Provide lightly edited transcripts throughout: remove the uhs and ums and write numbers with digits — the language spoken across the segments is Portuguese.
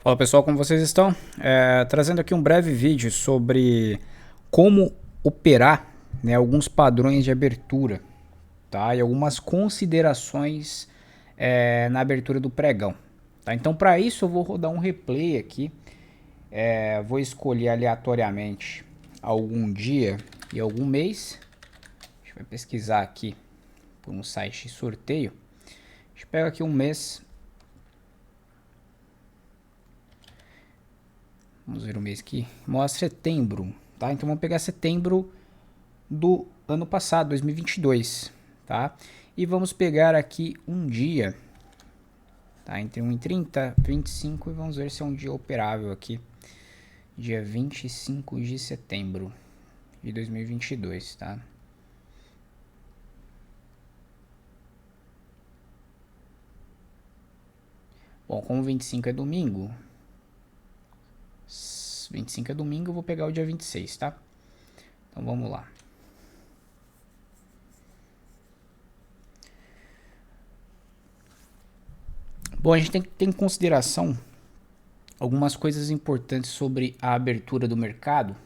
Fala pessoal, como vocês estão? Trazendo aqui um breve vídeo sobre como operar, né, alguns padrões de abertura, tá? E algumas considerações na abertura do pregão, tá? Então para isso eu vou rodar um replay aqui, vou escolher aleatoriamente algum dia e algum mês. A gente vai pesquisar aqui por um site de sorteio. A gente pega aqui um mês. Vamos ver o mês aqui. Mostra setembro, tá? Então vamos pegar setembro do ano passado, 2022, tá? E vamos pegar aqui um dia, tá? Entre 1 e 30, 25 e vamos ver se é um dia operável aqui. Dia 25 de setembro de 2022, tá? Bom, como 25 é domingo, 25 é domingo, eu vou pegar o dia 26, tá? Então vamos lá. Bom, a gente tem que ter em consideração algumas coisas importantes sobre a abertura do mercado.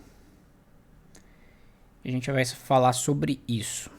A gente vai falar sobre isso.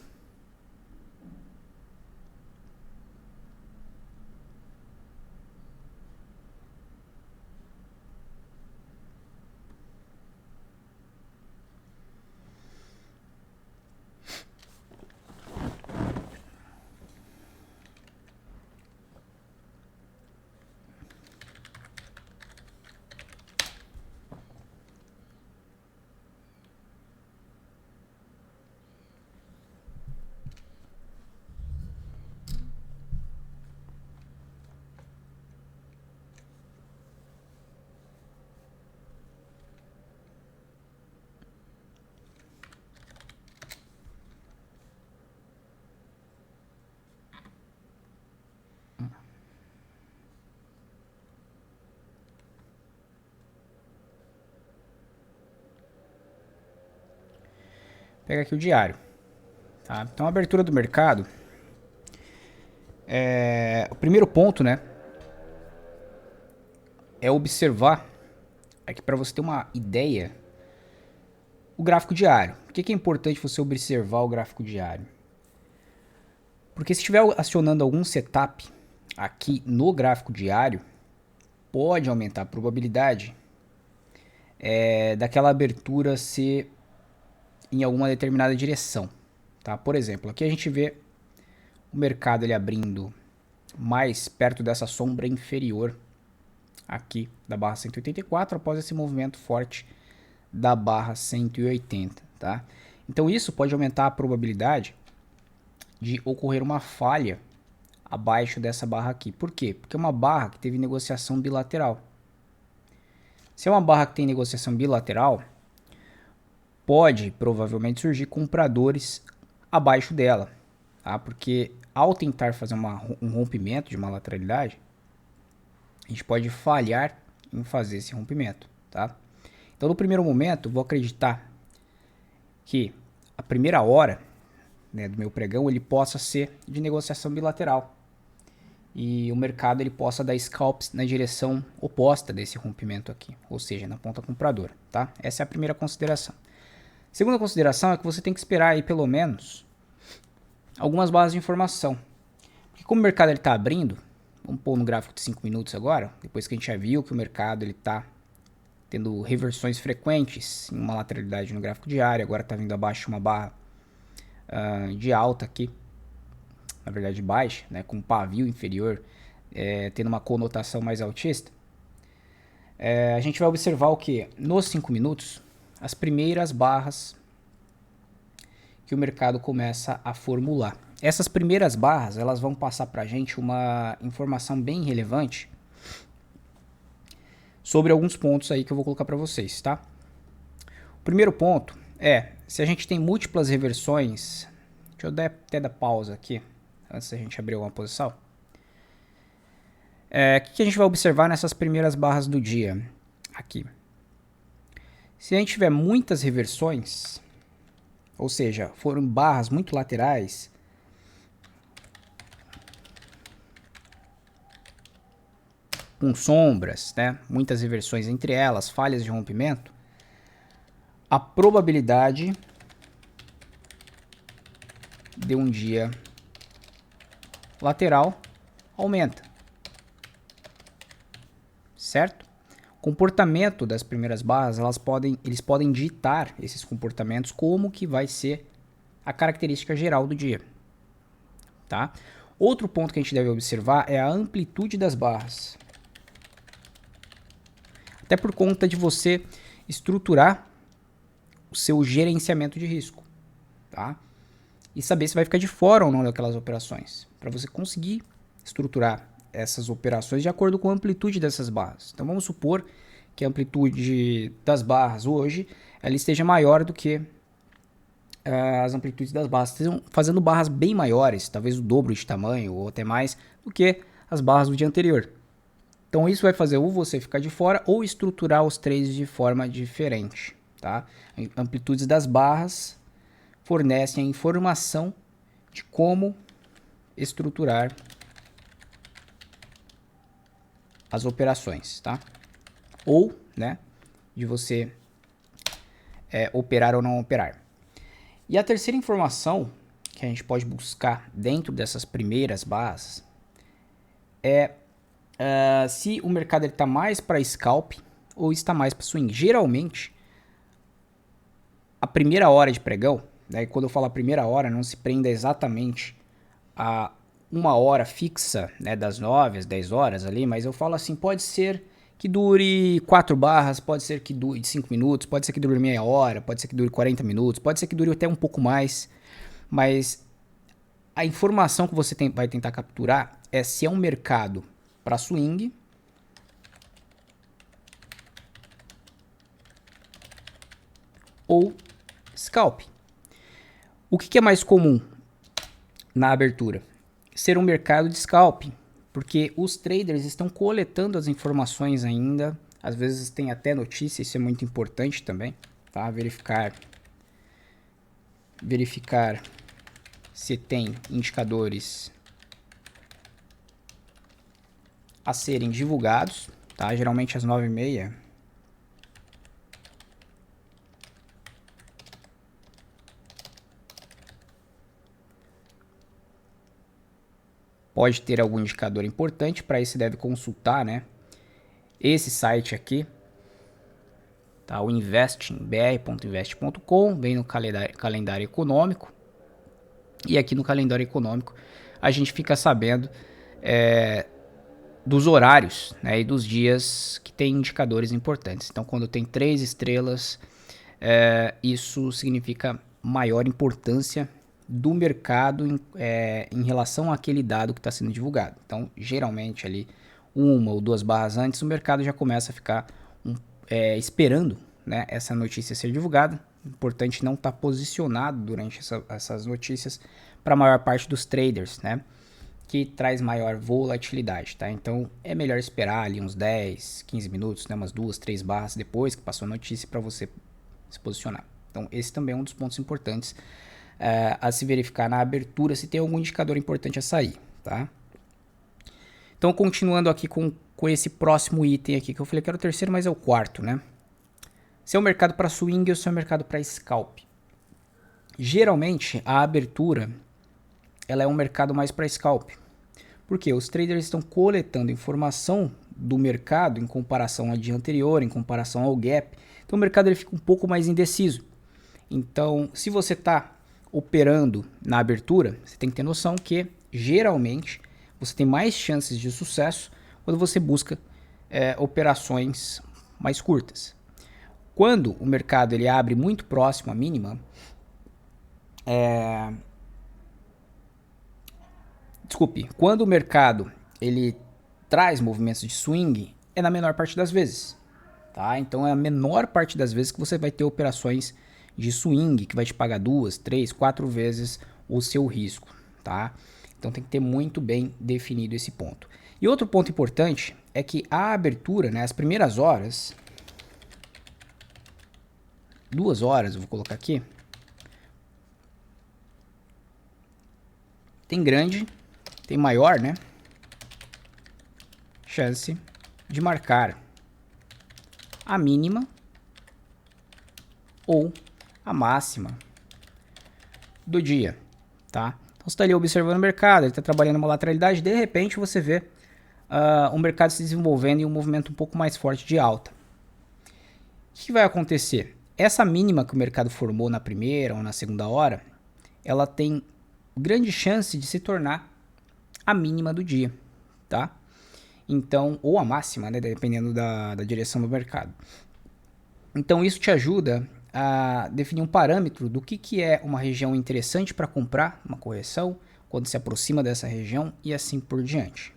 Pega aqui o diário, tá? Então a abertura do mercado, o primeiro ponto, né, é observar, aqui para você ter uma ideia, o gráfico diário. Por que é importante você observar o gráfico diário? Porque se estiver acionando algum setup aqui no gráfico diário, pode aumentar a probabilidade daquela abertura ser em alguma determinada direção, tá? Por exemplo, aqui a gente vê o mercado ele abrindo mais perto dessa sombra inferior aqui da barra 184 após esse movimento forte da barra 180, tá? Então isso pode aumentar a probabilidade de ocorrer uma falha abaixo dessa barra aqui. Por quê? Porque é uma barra que teve negociação bilateral. Se é uma barra que tem negociação bilateral, pode provavelmente surgir compradores abaixo dela, tá? Porque ao tentar fazer um rompimento de uma lateralidade, a gente pode falhar em fazer esse rompimento, tá? Então no primeiro momento, vou acreditar que a primeira hora, né, do meu pregão ele possa ser de negociação bilateral e o mercado ele possa dar scalps na direção oposta desse rompimento aqui, ou seja, na ponta compradora, tá? Essa é a primeira consideração. Segunda consideração é que você tem que esperar aí pelo menos algumas bases de informação. Porque como o mercado está abrindo, vamos pôr no gráfico de 5 minutos agora, depois que a gente já viu que o mercado está tendo reversões frequentes em uma lateralidade no gráfico diário, agora está vindo abaixo uma barra de alta aqui, na verdade baixa, né, com um pavio inferior tendo uma conotação mais altista. A gente vai observar o que? Nos 5 minutos, as primeiras barras que o mercado começa a formular. Essas primeiras barras, elas vão passar para a gente uma informação bem relevante sobre alguns pontos aí que eu vou colocar para vocês, tá? O primeiro ponto é, se a gente tem múltiplas reversões, deixa eu até dar pausa aqui, antes da gente abrir uma posição. O que a gente vai observar nessas primeiras barras do dia? Aqui. Se a gente tiver muitas reversões, ou seja, foram barras muito laterais, com sombras, né, muitas inversões entre elas, falhas de rompimento, a probabilidade de um dia lateral aumenta, certo? O comportamento das primeiras barras, eles podem ditar esses comportamentos como que vai ser a característica geral do dia, tá? Outro ponto que a gente deve observar é a amplitude das barras. Até por conta de você estruturar o seu gerenciamento de risco, tá? E saber se vai ficar de fora ou não daquelas operações, para você conseguir estruturar essas operações de acordo com a amplitude dessas barras. Então vamos supor que a amplitude das barras hoje ela esteja maior do que as amplitudes das barras, estejam fazendo barras bem maiores, talvez o dobro de tamanho ou até mais do que as barras do dia anterior. Então isso vai fazer ou você ficar de fora ou estruturar os trades de forma diferente, tá? Amplitudes das barras fornecem a informação de como estruturar as operações, tá? Ou, né, de você operar ou não operar. E a terceira informação que a gente pode buscar dentro dessas primeiras barras é se o mercado está mais para scalp ou está mais para swing. Geralmente, a primeira hora de pregão, né, quando eu falo a primeira hora, não se prenda exatamente a uma hora fixa, né, das 9 às 10 horas ali, mas eu falo assim, pode ser que dure 4 barras, pode ser que dure 5 minutos, pode ser que dure meia hora, pode ser que dure 40 minutos, pode ser que dure até um pouco mais, mas a informação que você vai tentar capturar é se é um mercado para swing ou scalp. O que é mais comum na abertura? Ser um mercado de scalp, porque os traders estão coletando as informações ainda, às vezes tem até notícia, isso é muito importante também, tá? Verificar se tem indicadores a serem divulgados, tá? Geralmente às 9h30. Pode ter algum indicador importante, para isso você deve consultar, né, esse site aqui, tá? O investingbr.invest.com, vem no calendário econômico, e aqui no calendário econômico a gente fica sabendo dos horários, né, e dos dias que tem indicadores importantes. Então quando tem 3 estrelas, isso significa maior importância do mercado em relação àquele dado que está sendo divulgado. Então, geralmente ali 1 ou 2 barras antes, o mercado já começa a ficar esperando, né, essa notícia ser divulgada. Importante não estar posicionado durante essas notícias para a maior parte dos traders, né, que traz maior volatilidade, tá? Então é melhor esperar ali uns 10, 15 minutos, né, umas 2, 3 barras depois que passou a notícia para você se posicionar. Então esse também é um dos pontos importantes a se verificar na abertura, se tem algum indicador importante a sair, tá? Então, continuando aqui com esse próximo item aqui, que eu falei que era o terceiro, mas é o quarto, né? Se é um mercado para swing ou se é um mercado para scalp. Geralmente, a abertura, ela é um mercado mais para scalp. Porque os traders estão coletando informação do mercado em comparação ao dia anterior, em comparação ao gap. Então, o mercado ele fica um pouco mais indeciso. Então, se você está operando na abertura, você tem que ter noção que, geralmente, você tem mais chances de sucesso quando você busca operações mais curtas. Quando o mercado ele abre muito próximo à mínima, quando o mercado ele traz movimentos de swing, é na menor parte das vezes. Tá? Então é a menor parte das vezes que você vai ter operações de swing que vai te pagar 2, 3, 4 vezes o seu risco, tá? Então tem que ter muito bem definido esse ponto. E outro ponto importante é que a abertura, né, as primeiras horas, 2 horas, eu vou colocar aqui, tem maior, né, chance de marcar a mínima ou a máxima do dia, tá? Então você está ali observando o mercado, ele está trabalhando uma lateralidade, de repente você vê o mercado se desenvolvendo em um movimento um pouco mais forte de alta. O que vai acontecer? Essa mínima que o mercado formou na primeira ou na segunda hora, ela tem grande chance de se tornar a mínima do dia, tá? Então, ou a máxima, né, dependendo da direção do mercado. Então isso te ajuda a definir um parâmetro do que é uma região interessante para comprar, uma correção, quando se aproxima dessa região e assim por diante.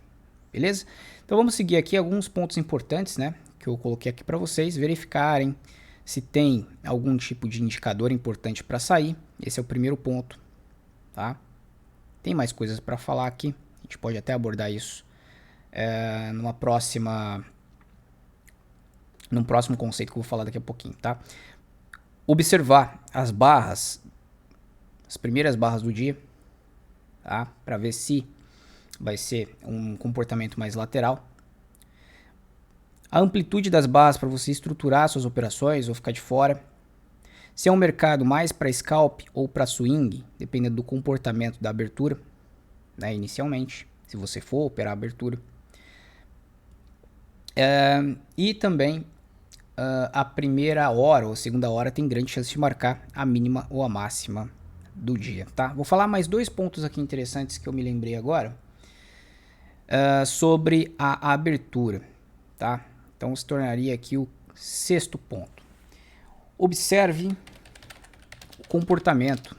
Beleza? Então vamos seguir aqui alguns pontos importantes, né, que eu coloquei aqui para vocês verificarem se tem algum tipo de indicador importante para sair. Esse é o primeiro ponto, tá? Tem mais coisas para falar aqui, a gente pode até abordar isso num próximo conceito que eu vou falar daqui a pouquinho, tá? Observar as barras, as primeiras barras do dia, tá? Para ver se vai ser um comportamento mais lateral. A amplitude das barras para você estruturar suas operações ou ficar de fora. Se é um mercado mais para scalp ou para swing, dependendo do comportamento da abertura, né, inicialmente, se você for operar a abertura. E também a primeira hora ou a segunda hora tem grande chance de marcar a mínima ou a máxima do dia, tá? Vou falar mais dois pontos aqui interessantes que eu me lembrei agora sobre a abertura, tá? Então se tornaria aqui o sexto ponto. Observe o comportamento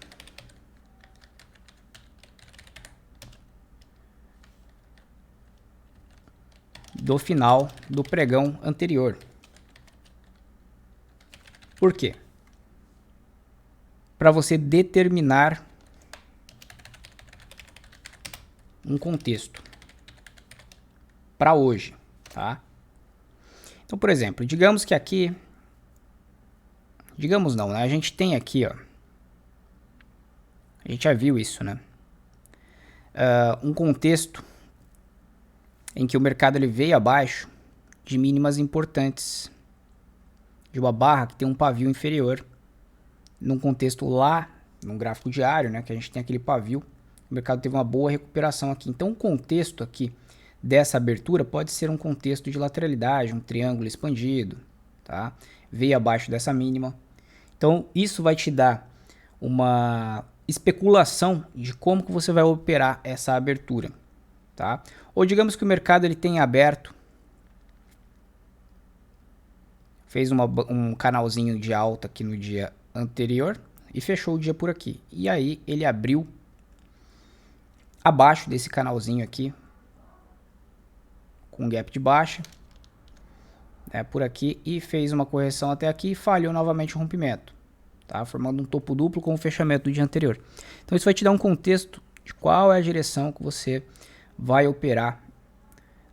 do final do pregão anterior. Por quê? Para você determinar um contexto para hoje, tá? Então, por exemplo, digamos que aqui, digamos não, né? A gente tem aqui, ó, a gente já viu isso, né? Um contexto em que o mercado ele veio abaixo de mínimas importantes, de uma barra que tem um pavio inferior, num contexto lá, num gráfico diário, né, que a gente tem aquele pavio, o mercado teve uma boa recuperação aqui. Então o contexto aqui dessa abertura pode ser um contexto de lateralidade, um triângulo expandido, tá? Veio abaixo dessa mínima. Então isso vai te dar uma especulação de como que você vai operar essa abertura, tá? Ou digamos que o mercado ele tenha aberto, fez um canalzinho de alta aqui no dia anterior e fechou o dia por aqui. E aí ele abriu abaixo desse canalzinho aqui, com gap de baixa, né, por aqui, e fez uma correção até aqui e falhou novamente o rompimento, tá? Formando um topo duplo com o fechamento do dia anterior. Então isso vai te dar um contexto de qual é a direção que você vai operar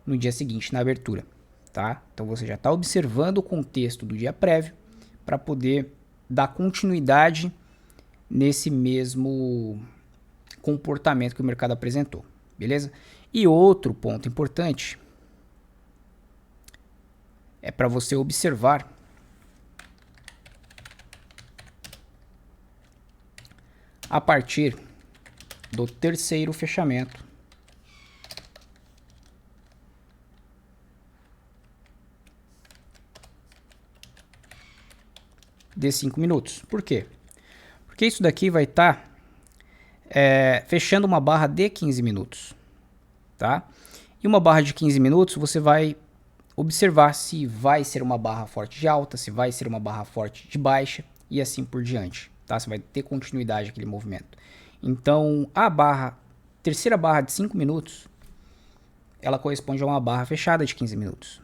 no dia seguinte na abertura, tá? Então você já está observando o contexto do dia prévio para poder dar continuidade nesse mesmo comportamento que o mercado apresentou, beleza? E outro ponto importante é para você observar a partir do terceiro fechamento de 5 minutos. Por quê? Porque isso daqui vai estar fechando uma barra de 15 minutos, tá? E uma barra de 15 minutos você vai observar se vai ser uma barra forte de alta, se vai ser uma barra forte de baixa e assim por diante, tá? Você vai ter continuidade aquele movimento. Então, a terceira barra de 5 minutos, ela corresponde a uma barra fechada de 15 minutos.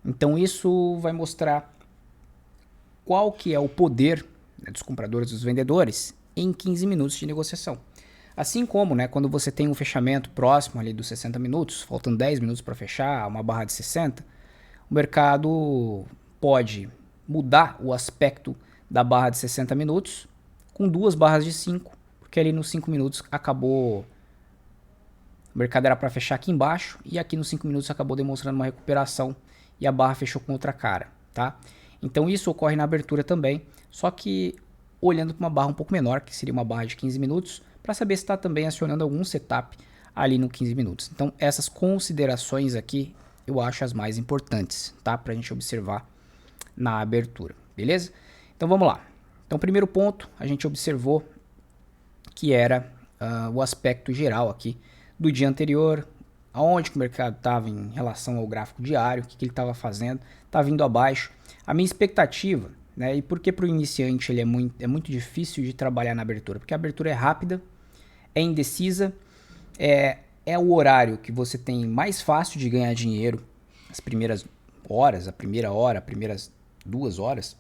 Então, isso vai mostrar qual que é o poder, né, dos compradores e dos vendedores em 15 minutos de negociação. Assim como, né, quando você tem um fechamento próximo ali dos 60 minutos, faltando 10 minutos para fechar, uma barra de 60, o mercado pode mudar o aspecto da barra de 60 minutos com duas barras de 5, porque ali nos 5 minutos acabou O mercado era para fechar aqui embaixo e aqui nos 5 minutos acabou demonstrando uma recuperação e a barra fechou com outra cara, tá? Então isso ocorre na abertura também, só que olhando para uma barra um pouco menor, que seria uma barra de 15 minutos, para saber se está também acionando algum setup ali no 15 minutos. Então essas considerações aqui eu acho as mais importantes, tá? Para a gente observar na abertura, beleza? Então vamos lá. Então primeiro ponto, a gente observou que era o aspecto geral aqui do dia anterior, aonde que o mercado estava em relação ao gráfico diário, o que ele estava fazendo, está vindo abaixo. A minha expectativa, né, e por que para o iniciante ele é muito difícil de trabalhar na abertura? Porque a abertura é rápida, é indecisa, é o horário que você tem mais fácil de ganhar dinheiro, as primeiras horas, a primeira hora, as primeiras 2 horas,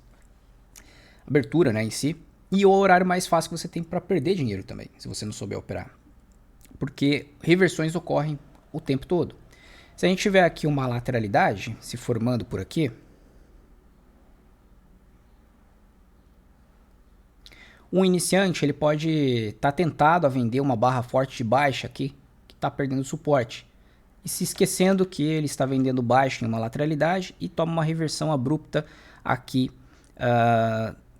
abertura, né, em si, e o horário mais fácil que você tem para perder dinheiro também, se você não souber operar. Porque reversões ocorrem o tempo todo. Se a gente tiver aqui uma lateralidade se formando por aqui, um iniciante ele pode estar tentado a vender uma barra forte de baixa aqui, que está perdendo suporte, e se esquecendo que ele está vendendo baixo em uma lateralidade e toma uma reversão abrupta aqui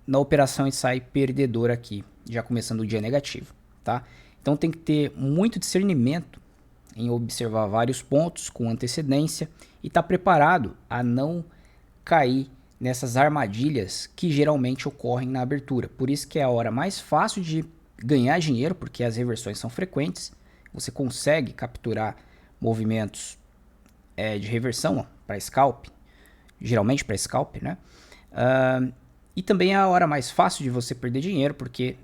na operação e sai perdedor aqui, já começando o dia negativo, tá? Então tem que ter muito discernimento em observar vários pontos com antecedência e estar preparado a não cair nessas armadilhas que geralmente ocorrem na abertura. Por isso que é a hora mais fácil de ganhar dinheiro, porque as reversões são frequentes. Você consegue capturar movimentos de reversão para scalp, geralmente para scalp, né? E também é a hora mais fácil de você perder dinheiro, porque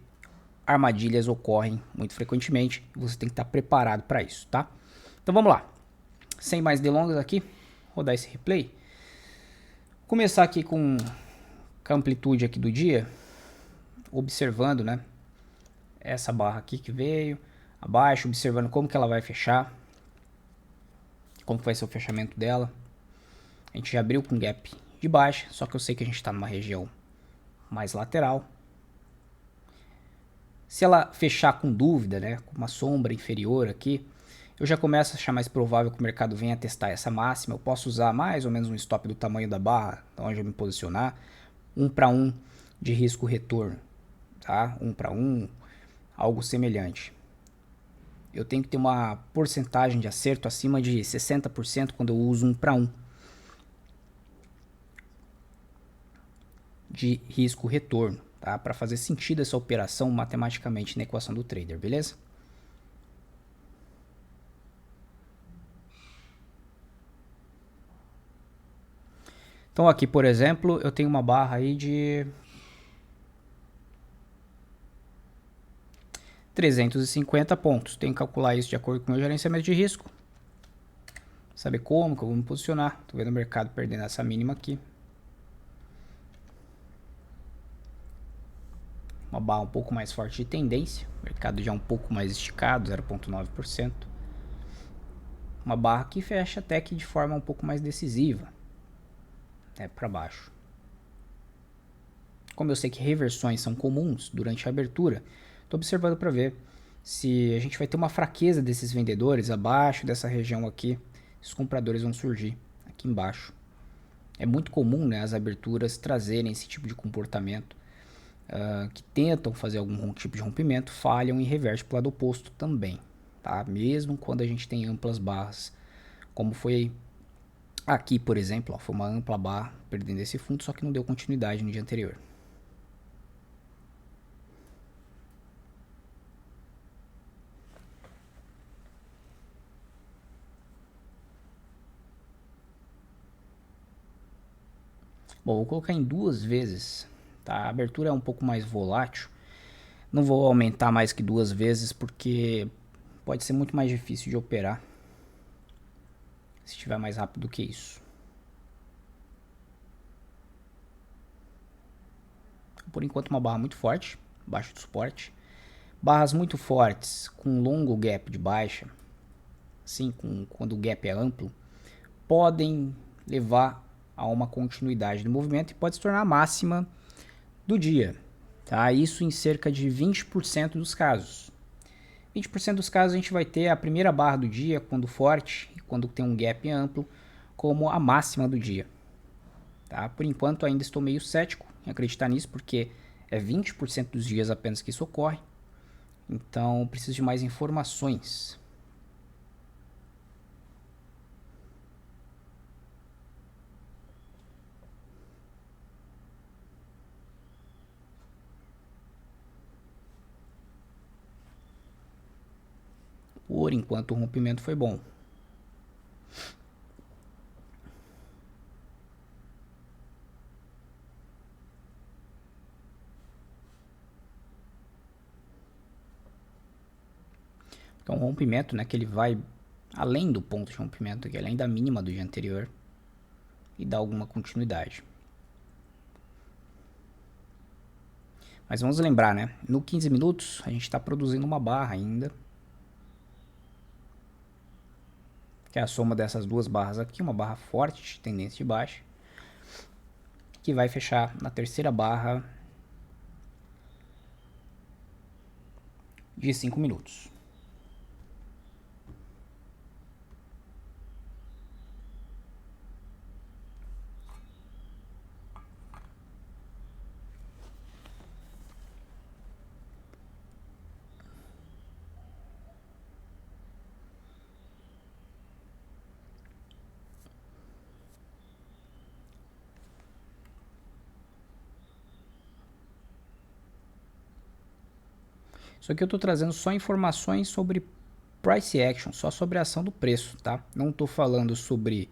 armadilhas ocorrem muito frequentemente e você tem que estar preparado para isso, tá? Então vamos lá. Sem mais delongas aqui, rodar esse replay. Começar aqui com a amplitude aqui do dia, observando, né, essa barra aqui que veio abaixo, observando como que ela vai fechar, como que vai ser o fechamento dela. A gente já abriu com gap de baixa, só que eu sei que a gente está numa região mais lateral. Se ela fechar com dúvida, né, com uma sombra inferior aqui, eu já começo a achar mais provável que o mercado venha testar essa máxima. Eu posso usar mais ou menos um stop do tamanho da barra, onde eu me posicionar, 1 para 1 de risco retorno, tá? 1 para 1, algo semelhante. Eu tenho que ter uma porcentagem de acerto acima de 60% quando eu uso 1 para 1 de risco retorno, tá? Para fazer sentido essa operação matematicamente na equação do trader, beleza? Então aqui, por exemplo, eu tenho uma barra aí de 350 pontos. Tenho que calcular isso de acordo com o meu gerenciamento de risco. Saber como que eu vou me posicionar. Tô vendo o mercado perdendo essa mínima aqui. Uma barra um pouco mais forte de tendência. O mercado já um pouco mais esticado, 0,9%. Uma barra que fecha até que de forma um pouco mais decisiva. Para baixo. Como eu sei que reversões são comuns durante a abertura, estou observando para ver se a gente vai ter uma fraqueza desses vendedores abaixo dessa região aqui. Os compradores vão surgir aqui embaixo. É muito comum, né, as aberturas trazerem esse tipo de comportamento que tentam fazer algum tipo de rompimento, falham e revertem para o lado oposto também, tá? Mesmo quando a gente tem amplas barras, como foi aqui, por exemplo, ó, foi uma ampla barra perdendo esse fundo, só que não deu continuidade no dia anterior. Bom, vou colocar em 2 vezes, tá? A abertura é um pouco mais volátil. Não vou aumentar mais que 2 vezes porque pode ser muito mais difícil de operar se estiver mais rápido do que isso. Por enquanto uma barra muito forte, baixo de suporte. Barras muito fortes com longo gap de baixa, assim, quando o gap é amplo, podem levar a uma continuidade do movimento e pode se tornar a máxima do dia. Tá? Isso em cerca de 20% dos casos. 20% dos casos a gente vai ter a primeira barra do dia, quando forte, quando tem um gap amplo, como a máxima do dia. Tá? Por enquanto ainda estou meio cético em acreditar nisso, porque é 20% dos dias apenas que isso ocorre. Então preciso de mais informações. Por enquanto o rompimento foi bom. É um rompimento, né, que ele vai além do ponto de rompimento, que é além da mínima do dia anterior, e dá alguma continuidade. Mas vamos lembrar, né, no 15 minutos a gente está produzindo uma barra ainda, que é a soma dessas duas barras aqui, uma barra forte de tendência de baixa, que vai fechar na terceira barra de 5 minutos. Isso aqui eu estou trazendo só informações sobre price action, só sobre a ação do preço, tá? Não estou falando sobre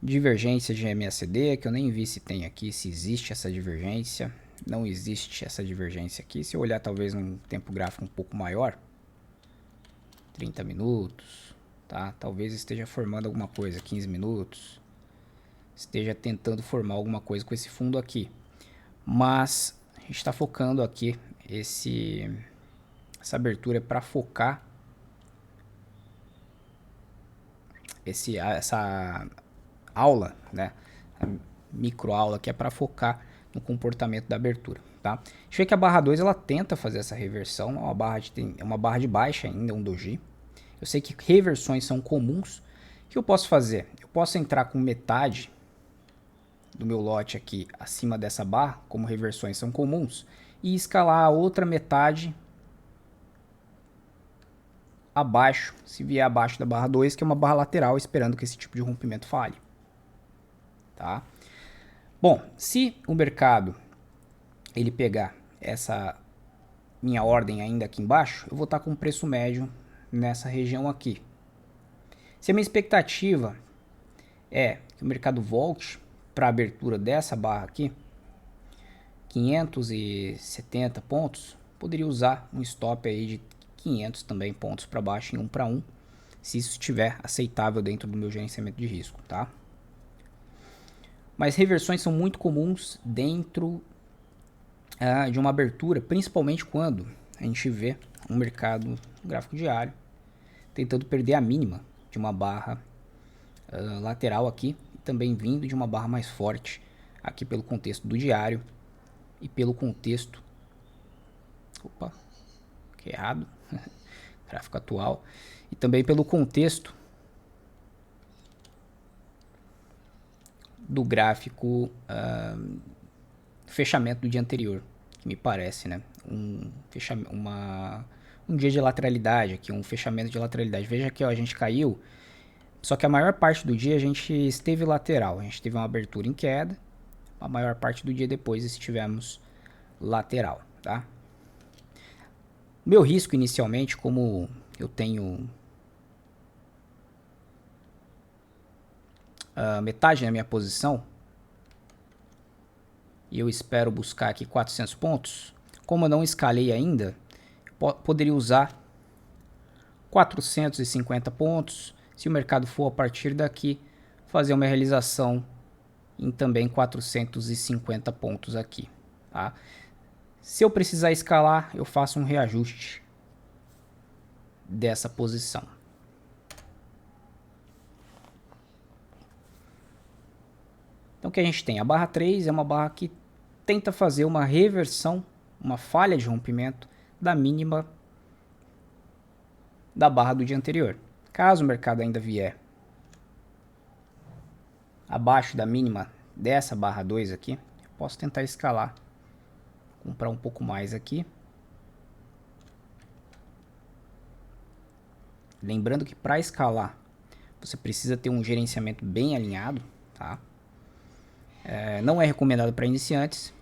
divergência de MACD, que eu nem vi se tem aqui, se existe essa divergência. Não existe essa divergência aqui. Se eu olhar talvez num tempo gráfico um pouco maior, 30 minutos, tá? Talvez esteja formando alguma coisa, 15 minutos. Esteja tentando formar alguma coisa com esse fundo aqui. Mas a gente está focando aqui essa abertura é para focar essa aula, né? A microaula que é para focar no comportamento da abertura, tá? A gente vê que a barra 2 ela tenta fazer essa reversão, é uma barra de baixa ainda, um doji. Eu sei que reversões são comuns. O que eu posso fazer? Eu posso entrar com metade do meu lote aqui acima dessa barra, como reversões são comuns, e escalar a outra metade abaixo, se vier abaixo da barra 2, que é uma barra lateral, esperando que esse tipo de rompimento falhe. Tá? Bom, se o mercado ele pegar essa minha ordem ainda aqui embaixo, eu vou estar com um preço médio nessa região aqui. Se a minha expectativa é que o mercado volte para a abertura dessa barra aqui, 570 pontos, poderia usar um stop aí de 500 também pontos para baixo em 1 para 1, se isso estiver aceitável dentro do meu gerenciamento de risco, tá? Mas reversões são muito comuns dentro de uma abertura, principalmente quando a gente vê um mercado gráfico diário tentando perder a mínima de uma barra lateral aqui, e também vindo de uma barra mais forte aqui pelo contexto do diário e pelo contexto... Opa, que errado. Gráfico atual. E também pelo contexto do gráfico fechamento do dia anterior, que me parece, né? Um dia de lateralidade aqui, um fechamento de lateralidade. Veja que ó, a gente caiu, só que a maior parte do dia a gente esteve lateral. A gente teve uma abertura em queda, a maior parte do dia depois estivemos lateral, tá? Meu risco inicialmente, como eu tenho metade da minha posição e eu espero buscar aqui 400 pontos, como eu não escalei ainda, poderia usar 450 pontos. Se o mercado for a partir daqui, fazer uma realização em também 450 pontos aqui, tá? Se eu precisar escalar, eu faço um reajuste dessa posição. Então o que a gente tem? A barra 3 é uma barra que tenta fazer uma reversão, uma falha de rompimento da mínima da barra do dia anterior. Caso o mercado ainda vier abaixo da mínima dessa barra 2 aqui, eu posso tentar escalar, comprar um pouco mais aqui. Lembrando que para escalar você precisa ter um gerenciamento bem alinhado, tá? Não é recomendado para iniciantes.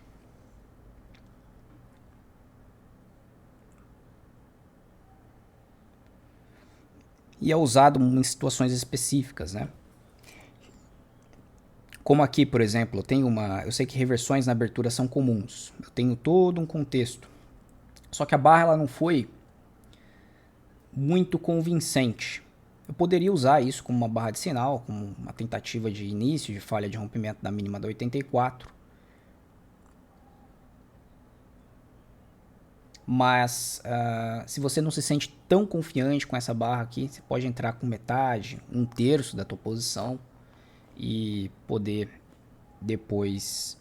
E é usado em situações específicas, né? Como aqui, por exemplo, eu sei que reversões na abertura são comuns. Eu tenho todo um contexto. Só que a barra ela não foi muito convincente. Eu poderia usar isso como uma barra de sinal, como uma tentativa de início de falha de rompimento da mínima da 84. Mas se você não se sente tão confiante com essa barra aqui, você pode entrar com metade, um terço da tua posição e poder depois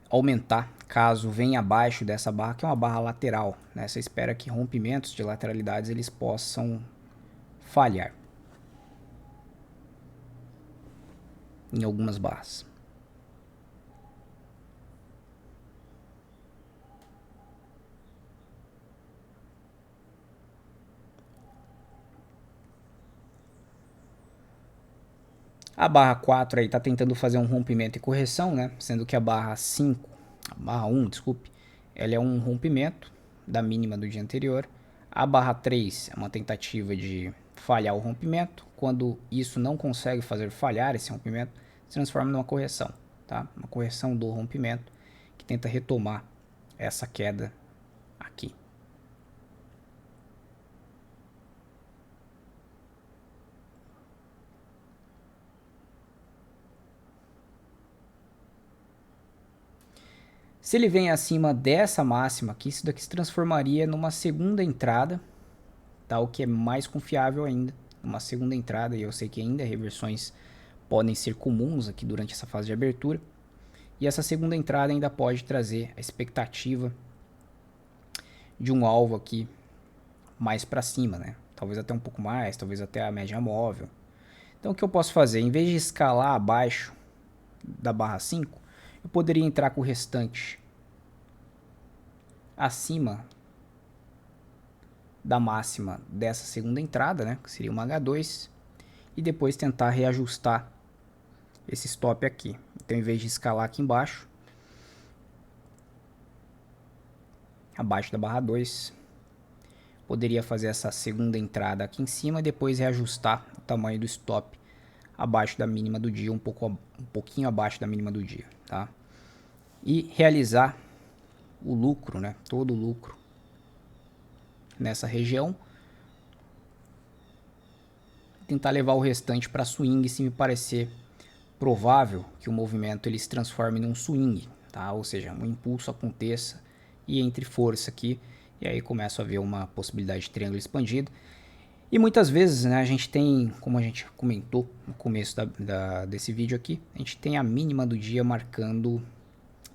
aumentar caso venha abaixo dessa barra, que é uma barra lateral, né? Você espera que rompimentos de lateralidades eles possam falhar em algumas barras. A barra 4 aí está tentando fazer um rompimento e correção, né? Sendo que a barra 5, a barra 1, desculpe, ela é um rompimento da mínima do dia anterior. A barra 3 é uma tentativa de falhar o rompimento. Quando isso não consegue fazer falhar esse rompimento, se transforma numa correção, tá? Uma correção do rompimento que tenta retomar essa queda aqui. Se ele vem acima dessa máxima aqui, isso daqui se transformaria numa segunda entrada, tá? O que é mais confiável ainda, uma segunda entrada, e eu sei que ainda reversões podem ser comuns aqui durante essa fase de abertura. E essa segunda entrada ainda pode trazer a expectativa de um alvo aqui mais para cima, né? Talvez até um pouco mais, talvez até a média móvel. Então o que eu posso fazer? Em vez de escalar abaixo da barra 5, eu poderia entrar com o restante acima da máxima dessa segunda entrada, né? Que seria uma H2. E depois tentar reajustar esse stop aqui. Então, em vez de escalar aqui embaixo, abaixo da barra 2, poderia fazer essa segunda entrada aqui em cima e depois reajustar o tamanho do stop abaixo da mínima do dia, um pouquinho abaixo da mínima do dia, tá? E realizar o lucro, né? Todo o lucro nessa região. Tentar levar o restante para swing se me parecer provável que o movimento ele se transforme num swing, tá? Ou seja, um impulso aconteça e entre força aqui, e aí começa a haver uma possibilidade de triângulo expandido. E muitas vezes, né, a gente tem, como a gente comentou no começo desse vídeo aqui, a gente tem a mínima do dia marcando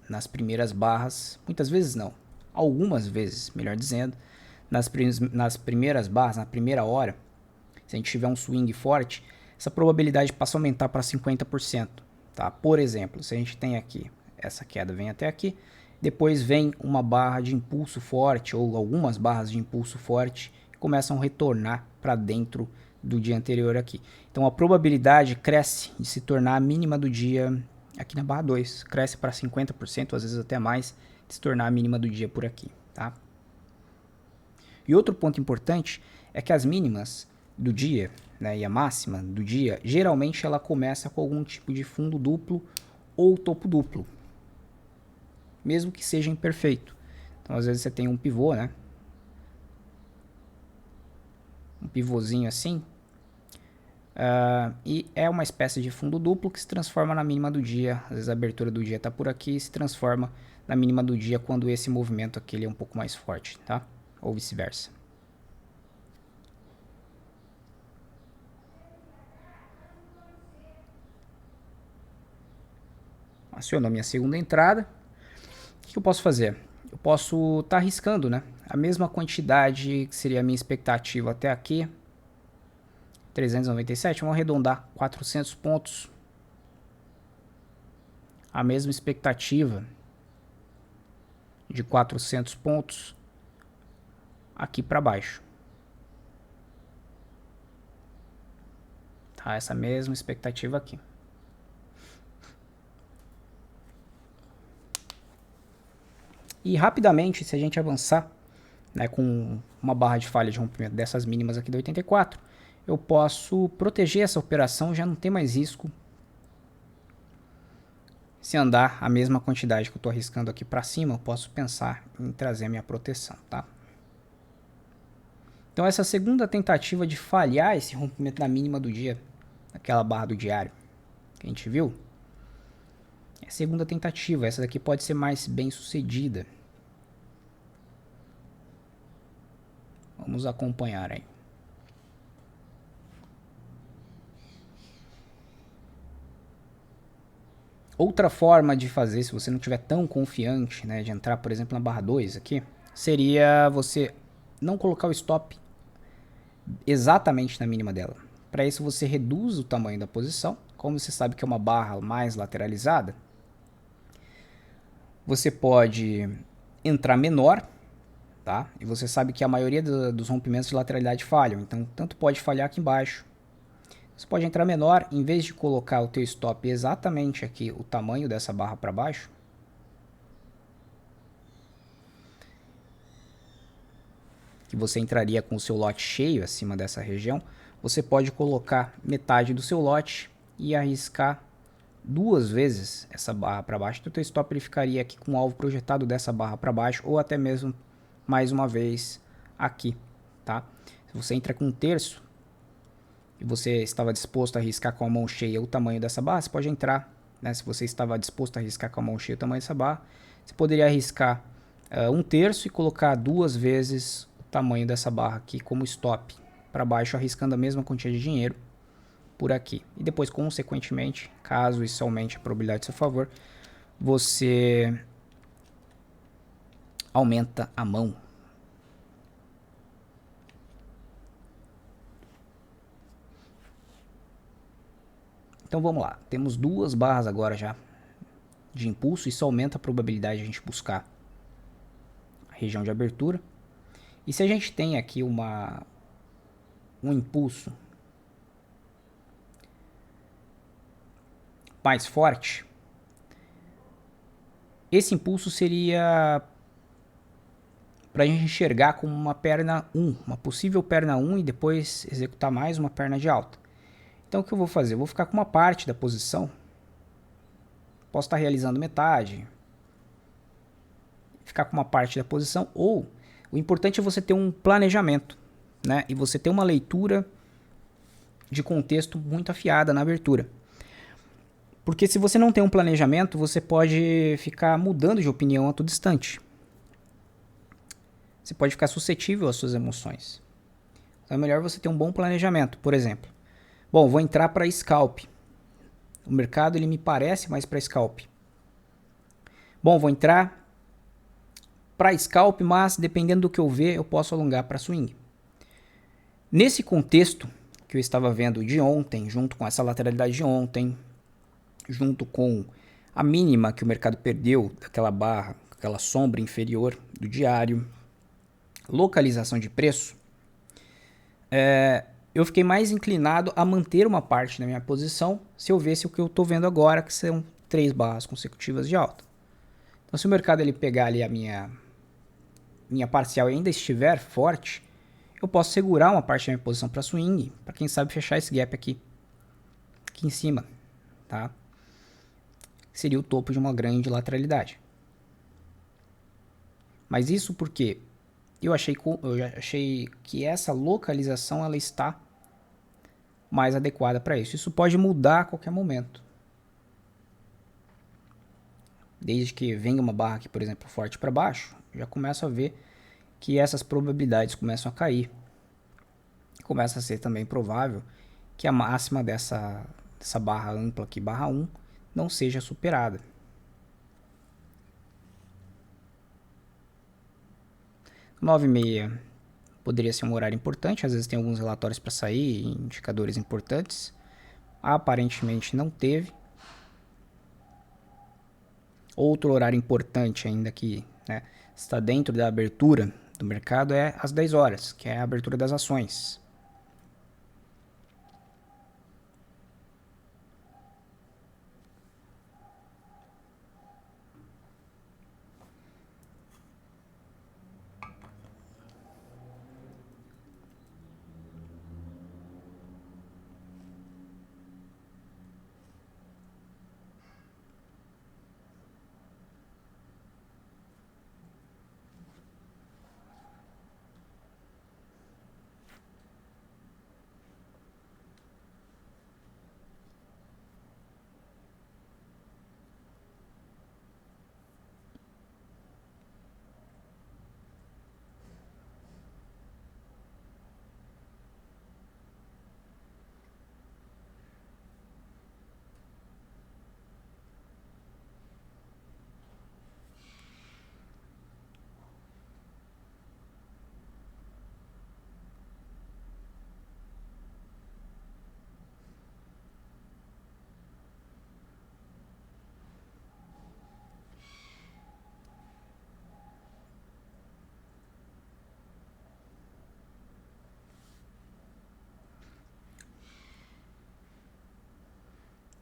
nas primeiras barras, muitas vezes não, algumas vezes, melhor dizendo, nas primeiras barras, na primeira hora, se a gente tiver um swing forte, essa probabilidade passa a aumentar para 50%. Tá? Por exemplo, se a gente tem aqui, essa queda vem até aqui, depois vem uma barra de impulso forte ou algumas barras de impulso forte que começam a retornar para dentro do dia anterior aqui. Então a probabilidade cresce de se tornar a mínima do dia aqui na barra 2, cresce para 50%, às vezes até mais, de se tornar a mínima do dia por aqui. Tá? E outro ponto importante é que as mínimas do dia, né, e a máxima do dia, geralmente ela começa com algum tipo de fundo duplo ou topo duplo, mesmo que seja imperfeito. Então às vezes você tem um pivô, né, um pivôzinho assim, e é uma espécie de fundo duplo que se transforma na mínima do dia. Às vezes a abertura do dia está por aqui e se transforma na mínima do dia quando esse movimento aqui ele é um pouco mais forte, tá? Ou vice-versa. Acionou minha segunda entrada. O que eu posso fazer? eu posso estar arriscando, né? A mesma quantidade que seria a minha expectativa até aqui, 397, vamos arredondar, 400 pontos. A mesma expectativa de 400 pontos aqui para baixo. Tá, essa mesma expectativa aqui. E rapidamente, se a gente avançar, né, com uma barra de falha de rompimento dessas mínimas aqui do 84, eu posso proteger essa operação, já não tem mais risco se andar a mesma quantidade que eu estou arriscando aqui para cima, eu posso pensar em trazer a minha proteção, tá? Então essa segunda tentativa de falhar esse rompimento na mínima do dia, aquela barra do diário que a gente viu, é a segunda tentativa, essa daqui pode ser mais bem sucedida. Vamos acompanhar aí. Outra forma de fazer, se você não estiver tão confiante, né, de entrar, por exemplo, na barra 2 aqui, seria você não colocar o stop exatamente na mínima dela. Para isso você reduz o tamanho da posição. Como você sabe que é uma barra mais lateralizada, você pode entrar menor, tá? E você sabe que a maioria dos rompimentos de lateralidade falham, então tanto pode falhar aqui embaixo. Você pode entrar menor, em vez de colocar o teu stop exatamente aqui, o tamanho dessa barra para baixo, que você entraria com o seu lote cheio acima dessa região, você pode colocar metade do seu lote e arriscar duas vezes essa barra para baixo. Então o teu stop ele ficaria aqui com o alvo projetado dessa barra para baixo, ou até mesmo mais uma vez aqui, tá? Se você entra com um terço e você estava disposto a arriscar com a mão cheia o tamanho dessa barra, você pode entrar, né? Se você estava disposto a arriscar com a mão cheia o tamanho dessa barra, você poderia arriscar um terço e colocar duas vezes o tamanho dessa barra aqui como stop para baixo, arriscando a mesma quantia de dinheiro por aqui. E depois, consequentemente, caso isso aumente a probabilidade a seu favor, você aumenta a mão. Então vamos lá, temos duas barras agora já de impulso, isso aumenta a probabilidade de a gente buscar a região de abertura. E se a gente tem aqui um impulso mais forte, esse impulso seria para a gente enxergar como uma perna 1, uma possível perna 1 e depois executar mais uma perna de alta. Então o que eu vou fazer? Eu vou ficar com uma parte da posição, posso estar realizando metade, ficar com uma parte da posição, ou o importante é você ter um planejamento, né? E você ter uma leitura de contexto muito afiada na abertura. Porque se você não tem um planejamento, você pode ficar mudando de opinião a todo instante. Você pode ficar suscetível às suas emoções. Então é melhor você ter um bom planejamento. Por exemplo, bom, vou entrar para scalp. O mercado ele me parece mais para scalp. Bom, vou entrar para scalp, mas dependendo do que eu ver, eu posso alongar para swing. Nesse contexto que eu estava vendo de ontem, junto com essa lateralidade de ontem, junto com a mínima que o mercado perdeu daquela barra, aquela sombra inferior do diário, localização de preço, eu fiquei mais inclinado a manter uma parte da minha posição se eu visse o que eu estou vendo agora, que são 3 barras consecutivas de alta. Então se o mercado ele pegar ali a minha parcial e ainda estiver forte, eu posso segurar uma parte da minha posição para swing, para quem sabe fechar esse gap aqui em cima, tá? Seria o topo de uma grande lateralidade. Mas isso porque eu achei que essa localização ela está mais adequada para isso. Isso pode mudar a qualquer momento. Desde que venha uma barra aqui, por exemplo, forte para baixo, já começo a ver que essas probabilidades começam a cair. Começa a ser também provável que a máxima dessa barra ampla aqui, barra 1, não seja superada. 9h30 poderia ser um horário importante, às vezes tem alguns relatórios para sair, indicadores importantes. Aparentemente não teve. Outro horário importante ainda que, né, está dentro da abertura do mercado é às 10 horas, que é a abertura das ações.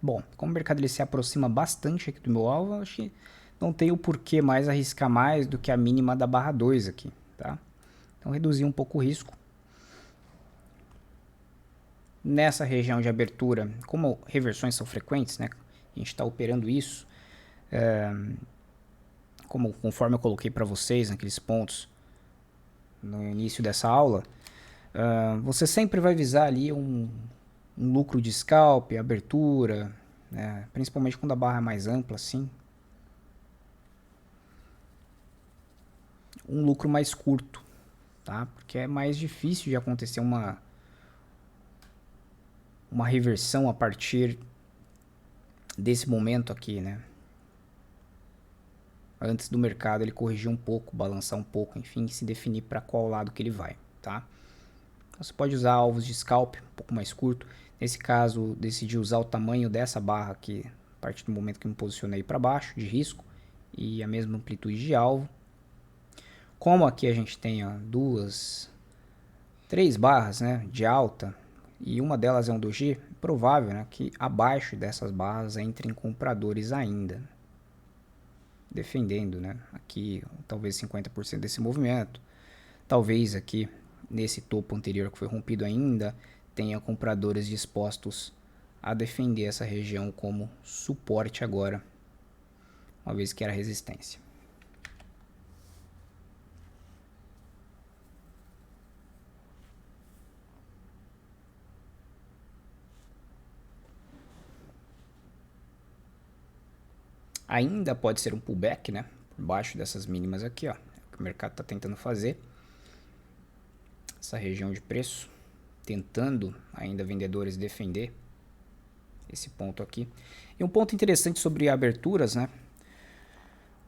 Bom, como o mercado ele se aproxima bastante aqui do meu alvo, acho que não tem o porquê mais arriscar mais do que a mínima da barra 2 aqui, tá? Então reduzir um pouco o risco. Nessa região de abertura, como reversões são frequentes, né? A gente está operando isso, conforme eu coloquei para vocês naqueles pontos no início dessa aula, você sempre vai visar ali um lucro de scalp, abertura, né? Principalmente quando a barra é mais ampla assim. Um lucro mais curto, tá? Porque é mais difícil de acontecer uma reversão a partir desse momento aqui, né? Antes do mercado ele corrigir um pouco, balançar um pouco, enfim, se definir para qual lado que ele vai, tá? Então, você pode usar alvos de scalp um pouco mais curto. Nesse caso, decidi usar o tamanho dessa barra aqui, a partir do momento que me posicionei para baixo, de risco, e a mesma amplitude de alvo. Como aqui a gente tem ó, três barras, né, de alta, e uma delas é um doji, é provável, né, que abaixo dessas barras entrem compradores ainda, defendendo, né, aqui talvez 50% desse movimento. Talvez aqui nesse topo anterior que foi rompido ainda tenha compradores dispostos a defender essa região como suporte agora, uma vez que era resistência. Ainda pode ser um pullback, né? Por baixo dessas mínimas aqui, ó. É o que o mercado está tentando fazer. Essa região de preço. Tentando ainda vendedores defender esse ponto aqui. E um ponto interessante sobre aberturas, né?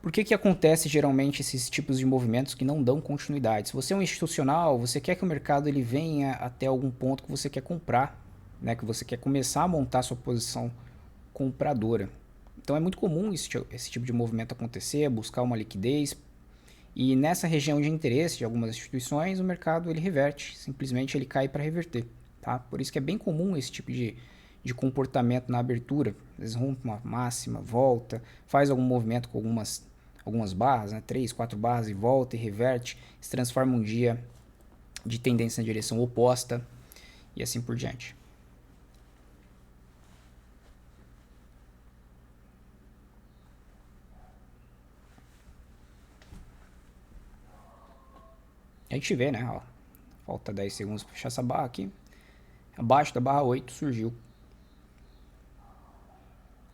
Por que acontece geralmente esses tipos de movimentos que não dão continuidade? Se você é um institucional, você quer que o mercado ele venha até algum ponto que você quer comprar, né? Que você quer começar a montar sua posição compradora. Então é muito comum esse tipo de movimento acontecer, buscar uma liquidez. E nessa região de interesse de algumas instituições, o mercado ele reverte, simplesmente ele cai para reverter. Tá? Por isso que é bem comum esse tipo de comportamento na abertura. Eles rompem uma máxima, volta, faz algum movimento com algumas barras, né? 3, 4 barras e volta e reverte, se transforma um dia de tendência na direção oposta e assim por diante. A gente vê, né? Ó, falta 10 segundos para fechar essa barra aqui. Abaixo da barra 8 surgiu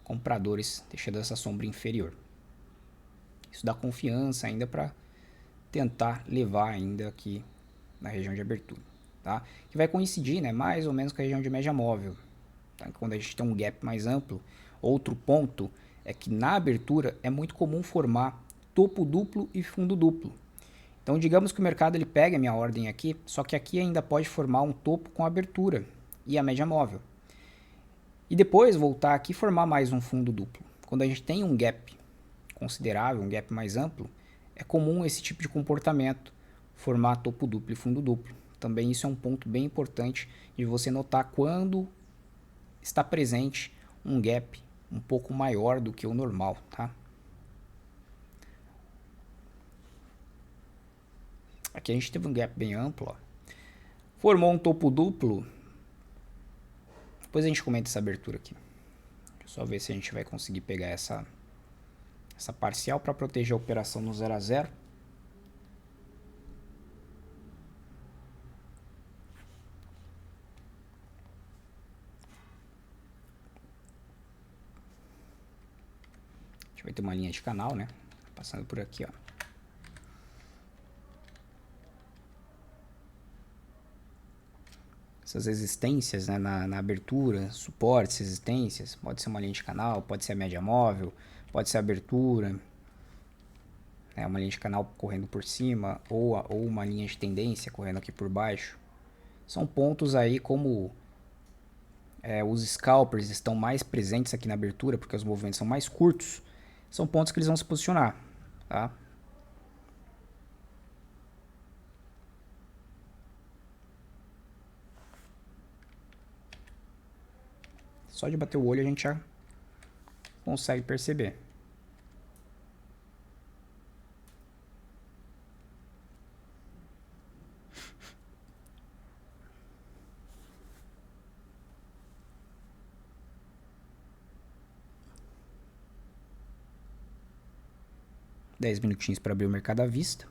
compradores deixando essa sombra inferior. Isso dá confiança ainda para tentar levar ainda aqui na região de abertura, tá? Que vai coincidir, né, mais ou menos com a região de média móvel, tá? Quando a gente tem um gap mais amplo. Outro ponto é que na abertura é muito comum formar topo duplo e fundo duplo. Então, digamos que o mercado ele pega a minha ordem aqui, só que aqui ainda pode formar um topo com abertura e a média móvel. E depois voltar aqui e formar mais um fundo duplo. Quando a gente tem um gap considerável, um gap mais amplo, é comum esse tipo de comportamento, formar topo duplo e fundo duplo. Também isso é um ponto bem importante de você notar quando está presente um gap um pouco maior do que o normal, tá? Aqui a gente teve um gap bem amplo, ó. Formou um topo duplo. Depois a gente comenta essa abertura aqui. Deixa eu só ver se a gente vai conseguir pegar essa parcial para proteger a operação no 0 a 0. A gente vai ter uma linha de canal, né? Passando por aqui, ó. Essas resistências, né, na abertura, suportes, resistências, pode ser uma linha de canal, pode ser a média móvel, pode ser a abertura, né, uma linha de canal correndo por cima, ou uma linha de tendência correndo aqui por baixo. São pontos aí como os scalpers estão mais presentes aqui na abertura, porque os movimentos são mais curtos, são pontos que eles vão se posicionar, tá? Só de bater o olho a gente já consegue perceber. Dez minutinhos para abrir o mercado à vista.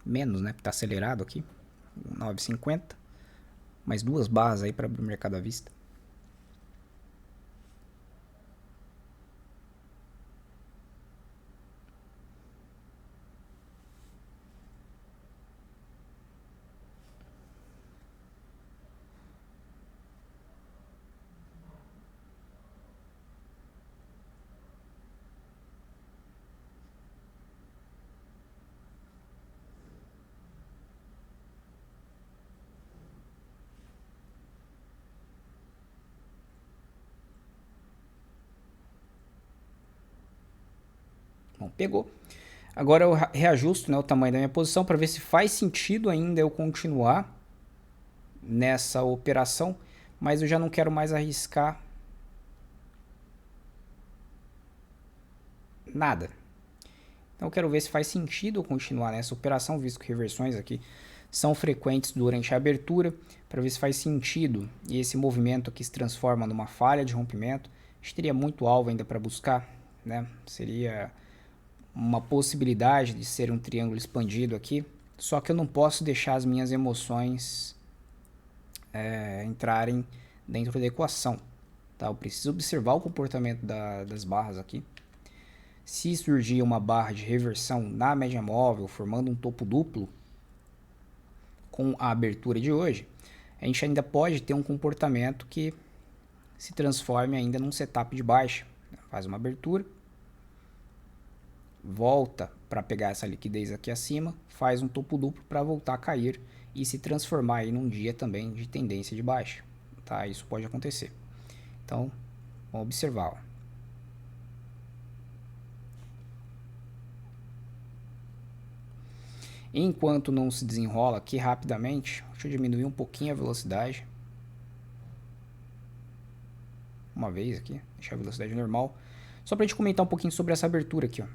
Menos, né? Tá acelerado aqui. 9,50. Mais 2 barras aí para abrir o mercado à vista. Bom, pegou. Agora eu reajusto, né, o tamanho da minha posição para ver se faz sentido ainda eu continuar nessa operação, mas eu já não quero mais arriscar nada. Então eu quero ver se faz sentido eu continuar nessa operação, visto que reversões aqui são frequentes durante a abertura, para ver se faz sentido e esse movimento aqui se transforma numa falha de rompimento. A gente teria muito alvo ainda para buscar, né? Seria uma possibilidade de ser um triângulo expandido aqui, só que eu não posso deixar as minhas emoções entrarem dentro da equação, tá? Eu preciso observar o comportamento das barras aqui. Se surgir uma barra de reversão na média móvel, formando um topo duplo com a abertura de hoje, a gente ainda pode ter um comportamento que se transforme ainda num setup de baixa. Faz uma abertura, volta para pegar essa liquidez aqui acima, faz um topo duplo para voltar a cair e se transformar aí num dia também de tendência de baixa, tá? Isso pode acontecer. Então, vamos observar, ó. Enquanto não se desenrola aqui rapidamente, deixa eu diminuir um pouquinho a velocidade. Uma vez aqui, deixar a velocidade normal. Só para a gente comentar um pouquinho sobre essa abertura aqui, ó.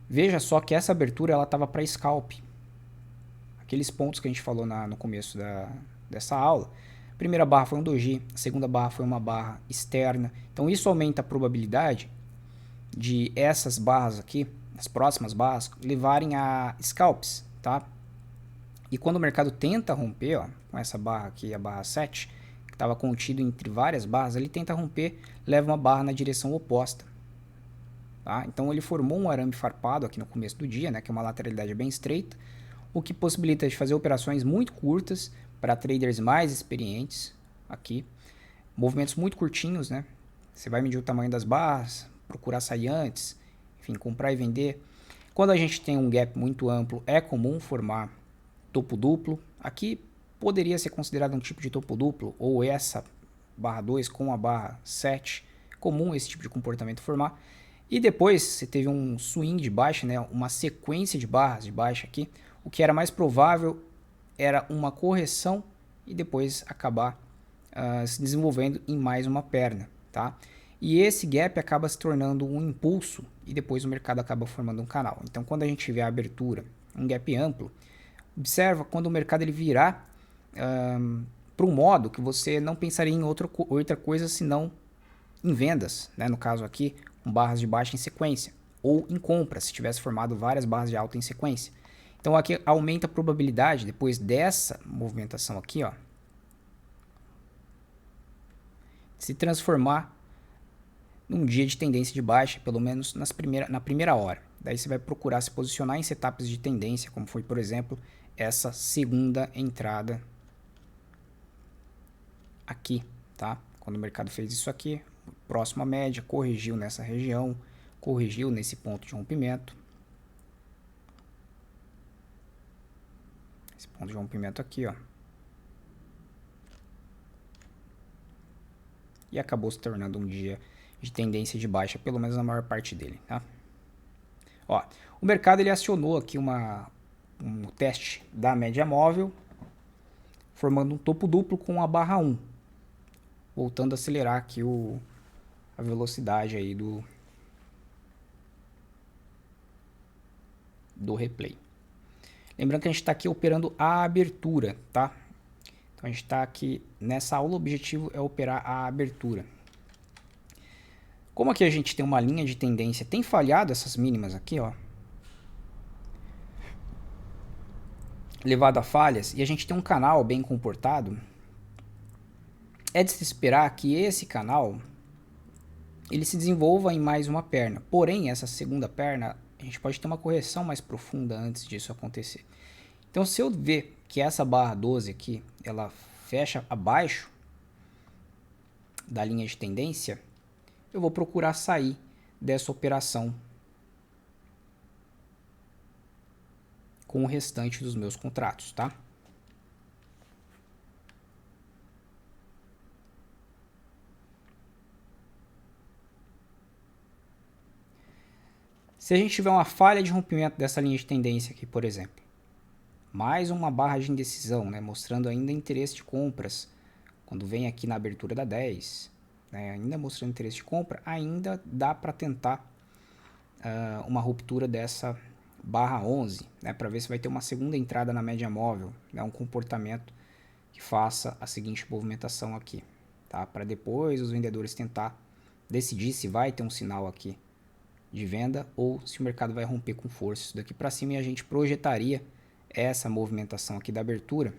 Veja só que essa abertura ela estava para scalp. Aqueles pontos que a gente falou no começo dessa aula. A primeira barra foi um doji, a segunda barra foi uma barra externa. Então isso aumenta a probabilidade de essas barras aqui, as próximas barras, levarem a scalps, tá? E quando o mercado tenta romper, ó, com essa barra aqui, a barra 7, que estava contido entre várias barras, ele tenta romper, leva uma barra na direção oposta. Tá? Então ele formou um arame farpado aqui no começo do dia, né, que é uma lateralidade bem estreita, o que possibilita de fazer operações muito curtas para traders mais experientes aqui. Movimentos muito curtinhos, né? Você vai medir o tamanho das barras, procurar sair antes, enfim, comprar e vender. Quando a gente tem um gap muito amplo, é comum formar topo duplo. Aqui poderia ser considerado um tipo de topo duplo, ou essa barra 2 com a barra 7. Comum esse tipo de comportamento formar. E depois você teve um swing de baixa, né, uma sequência de barras de baixa aqui. O que era mais provável era uma correção e depois acabar se desenvolvendo em mais uma perna, tá? E esse gap acaba se tornando um impulso e depois o mercado acaba formando um canal. Então, quando a gente tiver a abertura, um gap amplo, observa quando o mercado ele virar para um modo que você não pensaria em outra coisa senão em vendas, né? No caso aqui, com barras de baixa em sequência, ou em compra, se tivesse formado várias barras de alta em sequência. Então aqui aumenta a probabilidade, depois dessa movimentação aqui, ó, de se transformar num dia de tendência de baixa, pelo menos na primeira hora. Daí você vai procurar se posicionar em setups de tendência, como foi, por exemplo, essa segunda entrada aqui, tá? Quando o mercado fez isso aqui, próximo à média, corrigiu nessa região, corrigiu nesse ponto de rompimento. Esse ponto de rompimento aqui, ó. E acabou se tornando um dia de tendência de baixa, pelo menos na maior parte dele, tá? Ó, o mercado ele acionou aqui um teste da média móvel, formando um topo duplo com a barra 1, voltando a acelerar aqui a velocidade aí do replay. Lembrando que a gente está aqui operando a abertura, tá? Então a gente está aqui nessa aula, o objetivo é operar a abertura. Como aqui a gente tem uma linha de tendência, tem falhado essas mínimas aqui, ó, levado a falhas, e a gente tem um canal bem comportado, é de se esperar que esse canal ele se desenvolva em mais uma perna. Porém, essa segunda perna, a gente pode ter uma correção mais profunda antes disso acontecer. Então, se eu ver que essa barra 12 aqui, ela fecha abaixo da linha de tendência, eu vou procurar sair dessa operação com o restante dos meus contratos, tá? Se a gente tiver uma falha de rompimento dessa linha de tendência aqui, por exemplo, mais uma barra de indecisão, né, mostrando ainda interesse de compras, quando vem aqui na abertura da 10, né, ainda mostrando interesse de compra, ainda dá para tentar uma ruptura dessa barra 11, né, para ver se vai ter uma segunda entrada na média móvel, né, um comportamento que faça a seguinte movimentação aqui, tá, para depois os vendedores tentar decidir se vai ter um sinal aqui de venda ou se o mercado vai romper com força isso daqui para cima, e a gente projetaria essa movimentação aqui da abertura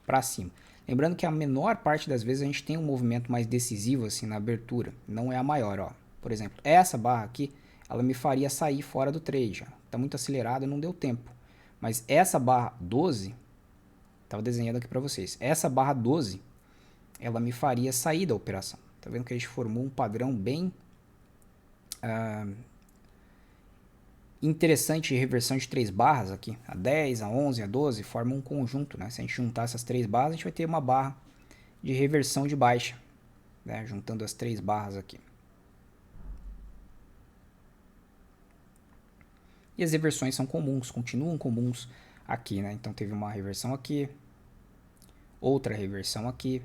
para cima. Lembrando que a menor parte das vezes a gente tem um movimento mais decisivo assim na abertura, não é a maior, ó. Por exemplo, essa barra aqui, ela me faria sair fora do trade, está muito acelerado, não deu tempo. Mas essa barra 12, estava desenhando aqui para vocês, essa barra 12, ela me faria sair da operação. Tá vendo que a gente formou um padrão bem interessante de reversão de 3 barras aqui, a 10, a 11, a 12, formam um conjunto, né? Se a gente juntar essas 3 barras, a gente vai ter uma barra de reversão de baixa, né? Juntando as 3 barras aqui. E as reversões são comuns, continuam comuns aqui, né? Então teve uma reversão aqui, outra reversão aqui.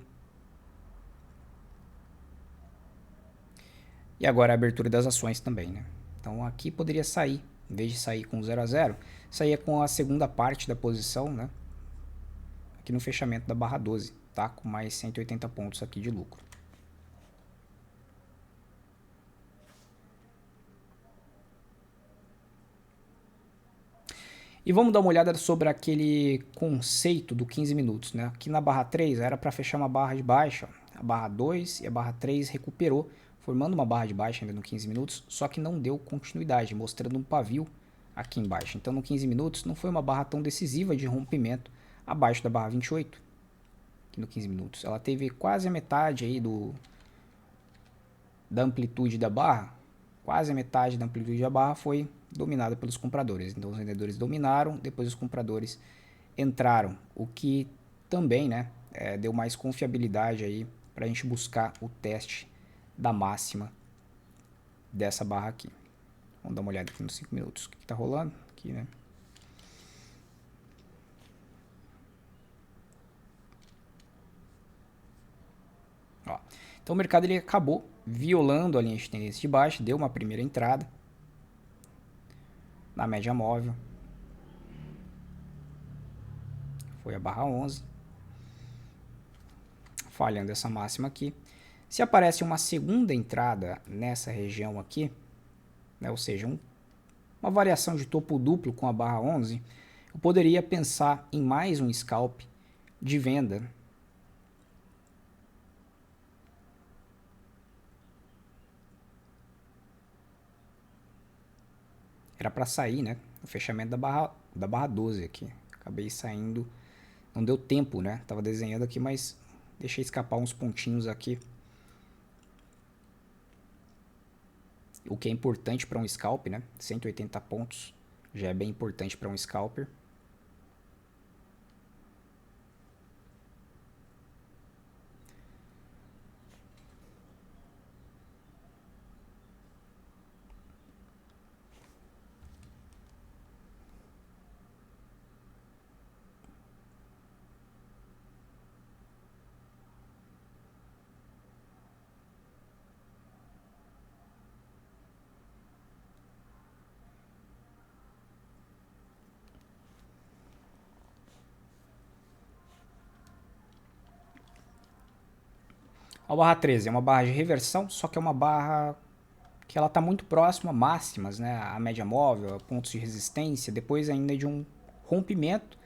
E agora a abertura das ações também, né? Então aqui poderia sair, em vez de sair com 0 a 0, saía com a segunda parte da posição, né? Aqui no fechamento da barra 12, tá? Com mais 180 pontos aqui de lucro. E vamos dar uma olhada sobre aquele conceito do 15 minutos, né? Aqui na barra 3 era para fechar uma barra de baixa, a barra 2 e a barra 3 recuperou, formando uma barra de baixa ainda no 15 minutos, só que não deu continuidade, mostrando um pavio aqui embaixo. Então no 15 minutos não foi uma barra tão decisiva de rompimento abaixo da barra 28, aqui no 15 minutos. Ela teve quase a metade aí da amplitude da barra, quase a metade da amplitude da barra foi dominada pelos compradores. Então os vendedores dominaram, depois os compradores entraram, o que também, né, deu mais confiabilidade aí para a gente buscar o teste da máxima dessa barra aqui. Vamos dar uma olhada aqui nos 5 minutos. O que está rolando aqui, né? Ó. Então o mercado ele acabou violando a linha de tendência de baixa, deu uma primeira entrada na média móvel. Foi a barra 11. Falhando essa máxima aqui. Se aparece uma segunda entrada nessa região aqui, né, ou seja, uma variação de topo duplo com a barra 11, eu poderia pensar em mais um scalp de venda. Era para sair, né? O fechamento da barra 12 aqui. Acabei saindo, não deu tempo, né? Tava desenhando aqui, mas deixei escapar uns pontinhos aqui. O que é importante para um scalp, né? 180 pontos já é bem importante para um scalper. A barra 13 é uma barra de reversão, só que é uma barra que ela está muito próxima a máximas, né? A média móvel, a pontos de resistência, depois ainda de um rompimento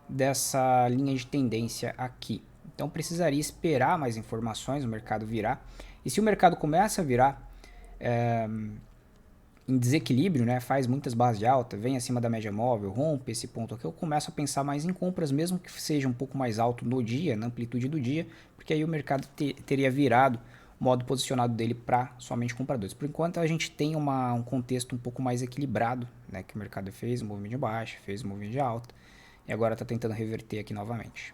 dessa linha de tendência aqui. Então precisaria esperar mais informações, o mercado virar. E se o mercado começa a virar em desequilíbrio, né, faz muitas barras de alta, vem acima da média móvel, rompe esse ponto aqui, eu começo a pensar mais em compras, mesmo que seja um pouco mais alto no dia, na amplitude do dia, porque aí o mercado teria virado o modo posicionado dele para somente compradores. Por enquanto a gente tem um contexto um pouco mais equilibrado, né, que o mercado fez um movimento de baixa, fez um movimento de alta, e agora está tentando reverter aqui novamente.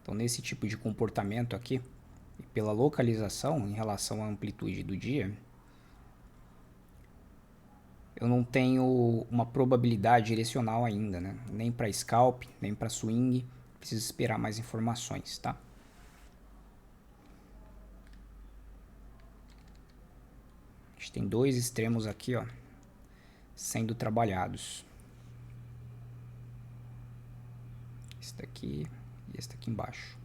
Então, nesse tipo de comportamento aqui, e pela localização em relação à amplitude do dia, eu não tenho uma probabilidade direcional ainda, né? Nem para scalp, nem para swing. Preciso esperar mais informações, tá? A gente tem dois extremos aqui, ó, sendo trabalhados. Esse daqui e esse daqui embaixo.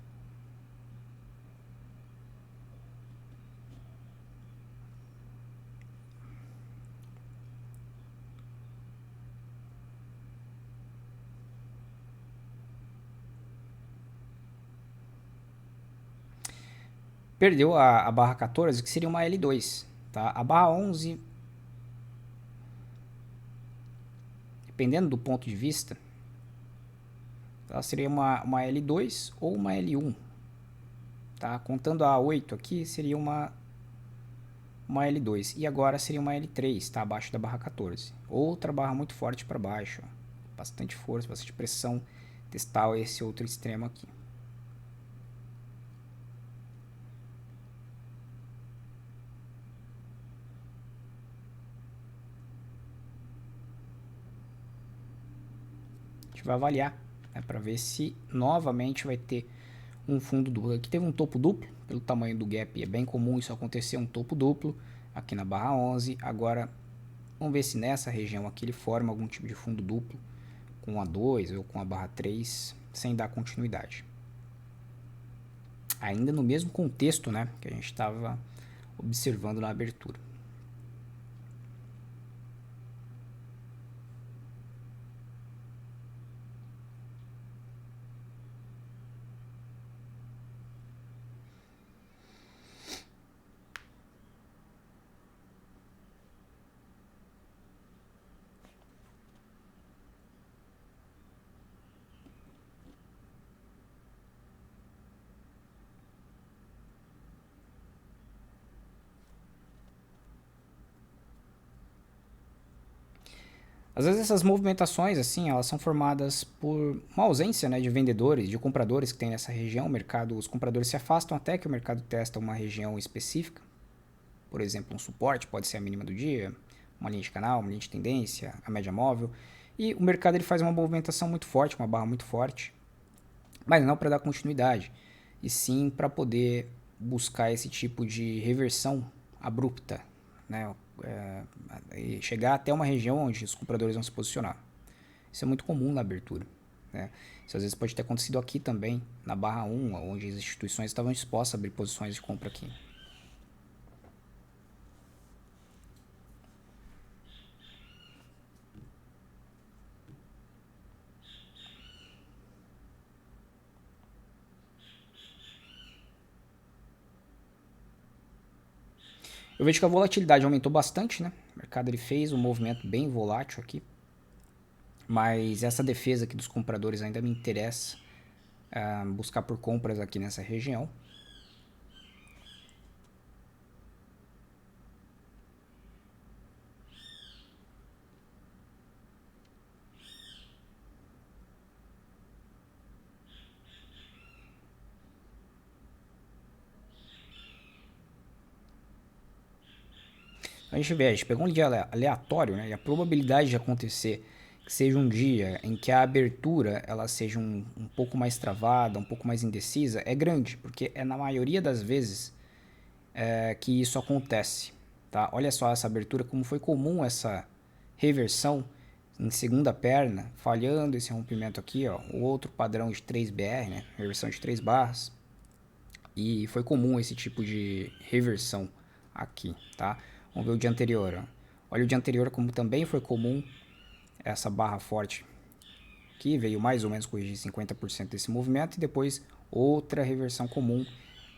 Perdeu a barra 14, que seria uma L2, tá? A barra 11, dependendo do ponto de vista, ela seria uma L2 ou uma L1, tá? Contando a 8 aqui, seria uma L2. E agora seria uma L3, tá? Abaixo da barra 14. Outra barra muito forte para baixo. Ó. Bastante força, bastante pressão. Testar esse outro extremo aqui. A gente vai avaliar, né, para ver se novamente vai ter um fundo duplo. Aqui teve um topo duplo, pelo tamanho do gap é bem comum isso acontecer, um topo duplo aqui na barra 11. Agora vamos ver se nessa região aqui ele forma algum tipo de fundo duplo com a 2 ou com a barra 3 sem dar continuidade. Ainda no mesmo contexto, né, que a gente estava observando na abertura. Às vezes essas movimentações, assim, elas são formadas por uma ausência, né, de vendedores, de compradores que tem nessa região. O mercado, os compradores se afastam até que o mercado testa uma região específica. Por exemplo, um suporte pode ser a mínima do dia, uma linha de canal, uma linha de tendência, a média móvel. E o mercado ele faz uma movimentação muito forte, uma barra muito forte, mas não para dar continuidade, e sim para poder buscar esse tipo de reversão abrupta, né? E chegar até uma região onde os compradores vão se posicionar. Isso é muito comum na abertura, né? Isso às vezes pode ter acontecido aqui também, na barra 1, onde as instituições estavam dispostas a abrir posições de compra aqui. Eu vejo que a volatilidade aumentou bastante, né? O mercado ele fez um movimento bem volátil aqui, mas essa defesa aqui dos compradores ainda me interessa buscar por compras aqui nessa região. A gente pegou um dia aleatório, né? E a probabilidade de acontecer que seja um dia em que a abertura ela seja um pouco mais travada, um pouco mais indecisa, é grande, porque é na maioria das vezes que isso acontece, tá? Olha só essa abertura, como foi comum essa reversão em segunda perna, falhando esse rompimento aqui, ó, o outro padrão de 3BR, né? Reversão de 3 barras. E foi comum esse tipo de reversão aqui, tá? Vamos ver o dia anterior, ó. Olha o dia anterior como também foi comum essa barra forte que veio mais ou menos corrigir 50% desse movimento e depois outra reversão comum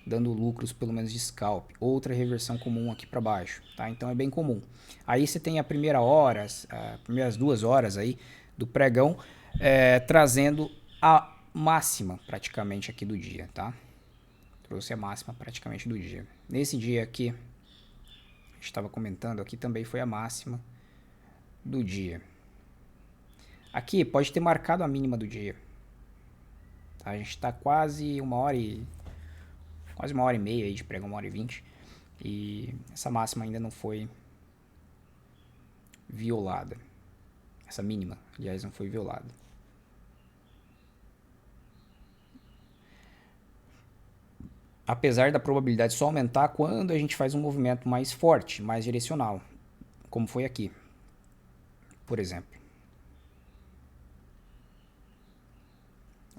dando lucros pelo menos de scalp, outra reversão comum aqui para baixo, tá? Então é bem comum. Aí você tem a primeira hora, as primeiras 2 horas aí do pregão trazendo a máxima praticamente aqui do dia, tá? Trouxe a máxima praticamente do dia. Nesse dia aqui, a gente estava comentando aqui também foi a máxima do dia. Aqui pode ter marcado a mínima do dia. Tá? A gente está quase quase 1 hora e meia aí de pregão, 1 hora e 20. E essa máxima ainda não foi violada. Essa mínima, aliás, não foi violada. Apesar da probabilidade só aumentar quando a gente faz um movimento mais forte, mais direcional, como foi aqui, por exemplo.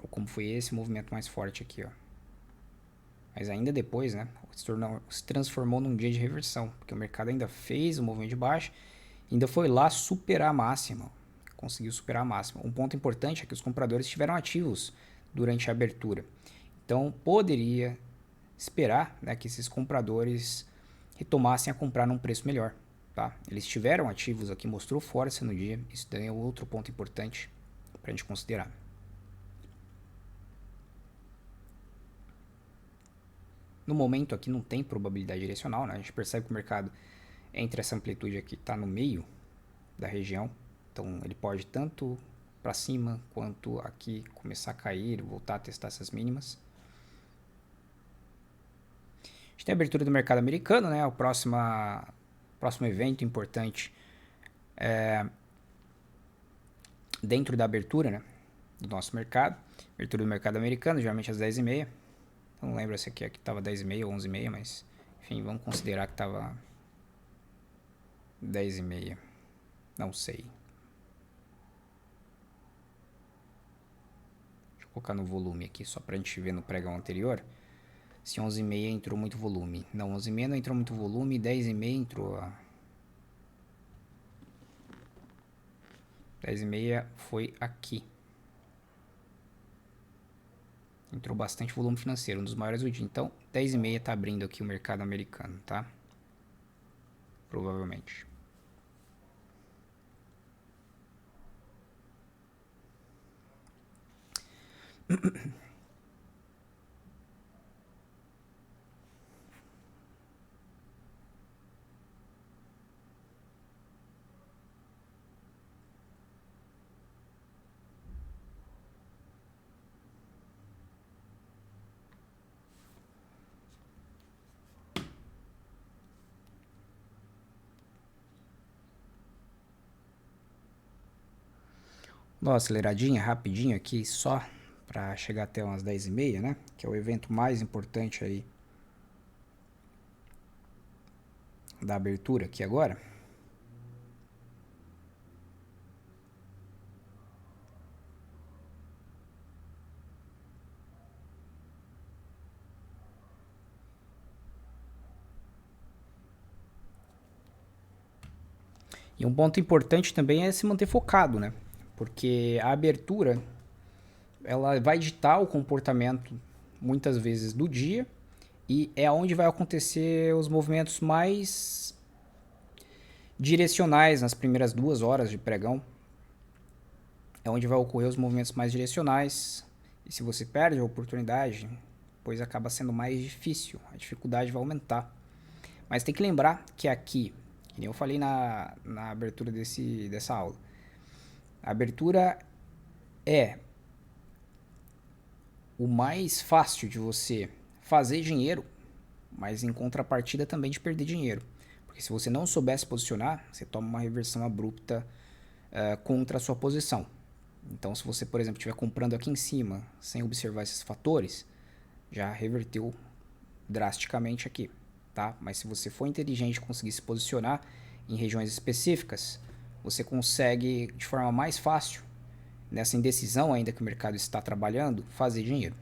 Ou como foi esse movimento mais forte aqui, ó. Mas ainda depois, né, se transformou num dia de reversão, porque o mercado ainda fez o movimento de baixa, ainda foi lá superar a máxima, conseguiu superar a máxima. Um ponto importante é que os compradores estiveram ativos durante a abertura, então poderia esperar, né, que esses compradores retomassem a comprar num preço melhor. Tá? Eles estiveram ativos aqui, mostrou força no dia, isso daí é outro ponto importante para a gente considerar. No momento aqui não tem probabilidade direcional, né? A gente percebe que o mercado entre essa amplitude aqui está no meio da região, então ele pode tanto para cima quanto aqui começar a cair, voltar a testar essas mínimas. A gente tem a abertura do mercado americano, né? O próximo evento importante dentro da abertura, né, do nosso mercado. Abertura do mercado americano, geralmente às 10h30. Não lembro se aqui estava 10h30 ou 11h30, mas enfim, vamos considerar que estava 10h30. Não sei. Deixa eu colocar no volume aqui, só pra gente ver no pregão anterior. Se 11h30 entrou muito volume. Não, 11h30 não entrou muito volume, 10h30 entrou. 10h30 foi aqui. Entrou bastante volume financeiro, um dos maiores do dia. Então, 10h30 está abrindo aqui o mercado americano, tá? Provavelmente. Dá uma aceleradinha, rapidinho aqui, só para chegar até umas 10h30, né? Que é o evento mais importante aí da abertura aqui agora. E um ponto importante também é se manter focado, né? Porque a abertura, ela vai ditar o comportamento muitas vezes do dia e é onde vai acontecer os movimentos mais direcionais nas primeiras 2 horas de pregão. É onde vai ocorrer os movimentos mais direcionais. E se você perde a oportunidade, pois acaba sendo mais difícil, a dificuldade vai aumentar. Mas tem que lembrar que aqui, que nem eu falei na abertura dessa aula, a abertura é o mais fácil de você fazer dinheiro, mas em contrapartida também de perder dinheiro. Porque se você não souber se posicionar, você toma uma reversão abrupta contra a sua posição. Então, se você, por exemplo, estiver comprando aqui em cima, sem observar esses fatores, já reverteu drasticamente aqui, tá? Mas se você for inteligente e conseguir se posicionar em regiões específicas, você consegue, de forma mais fácil, nessa indecisão ainda que o mercado está trabalhando, fazer dinheiro.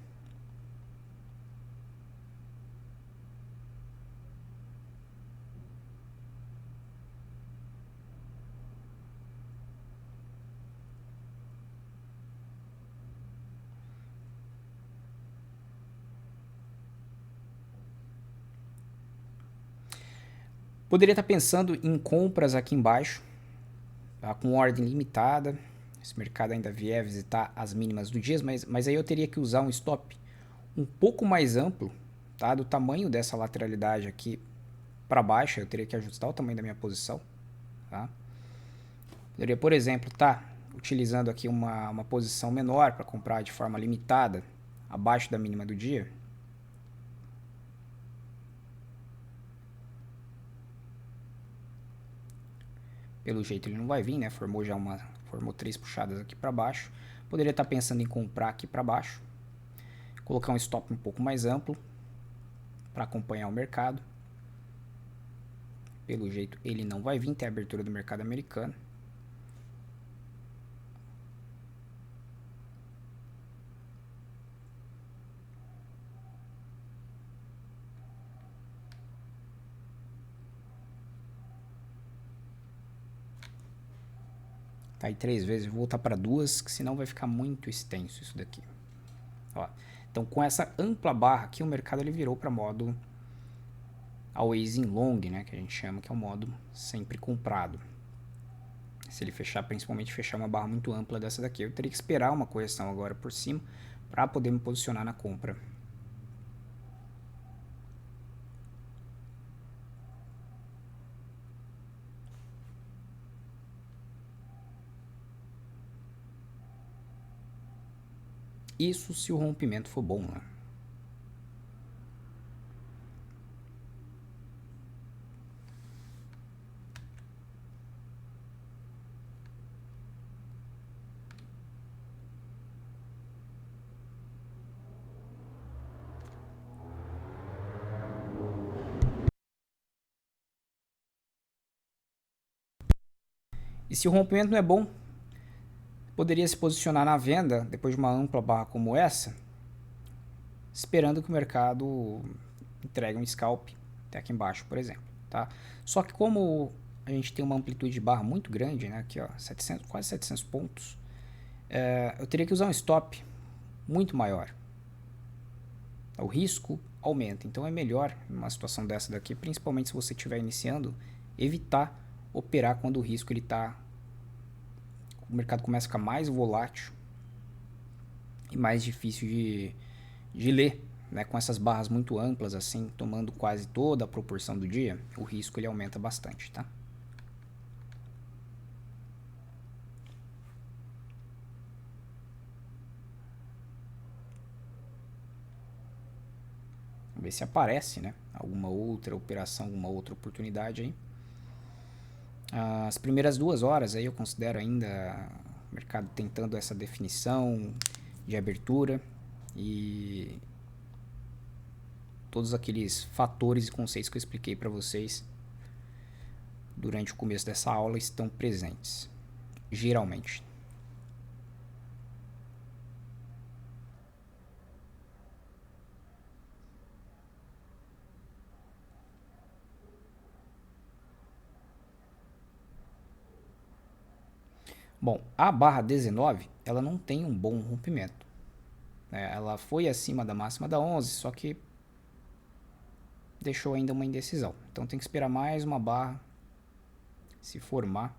Poderia estar pensando em compras aqui embaixo, tá? Com ordem limitada. Se o mercado ainda vier visitar as mínimas do dia, mas aí eu teria que usar um stop um pouco mais amplo, tá? Do tamanho dessa lateralidade aqui para baixo, eu teria que ajustar o tamanho da minha posição, tá? Poderia, por exemplo, estar utilizando aqui uma posição menor para comprar de forma limitada, abaixo da mínima do dia. Pelo jeito ele não vai vir, né? Formou 3 puxadas aqui para baixo. Poderia estar pensando em comprar aqui para baixo, colocar um stop um pouco mais amplo para acompanhar o mercado. Pelo jeito ele não vai vir, tem a abertura do mercado americano. Tá aí 3 vezes, vou voltar para 2, que senão vai ficar muito extenso isso daqui. Ó, então com essa ampla barra aqui, o mercado ele virou para modo always in long, né, que a gente chama, que é o modo sempre comprado. Se ele fechar, principalmente fechar uma barra muito ampla dessa daqui, eu teria que esperar uma correção agora por cima para poder me posicionar na compra. Isso se o rompimento for bom, né? E se o rompimento não é bom, poderia se posicionar na venda depois de uma ampla barra como essa, esperando que o mercado entregue um scalp até aqui embaixo, por exemplo, tá? Só que como a gente tem uma amplitude de barra muito grande, né? Aqui, ó, 700, quase 700 pontos, eu teria que usar um stop muito maior. O risco aumenta, então é melhor numa situação dessa daqui, principalmente se você estiver iniciando, evitar operar quando o risco o mercado começa a ficar mais volátil e mais difícil de ler, né? Com essas barras muito amplas assim, tomando quase toda a proporção do dia, o risco ele aumenta bastante, tá? Vamos ver se aparece, né? Alguma outra operação, alguma outra oportunidade aí. As primeiras 2 horas aí eu considero ainda O mercado tentando essa definição de abertura e todos aqueles fatores e conceitos que eu expliquei para vocês durante o começo dessa aula estão presentes, geralmente. Bom, a barra 19, ela não tem um bom rompimento. Ela foi acima da máxima da 11, só que deixou ainda uma indecisão. Então tem que esperar mais uma barra se formar.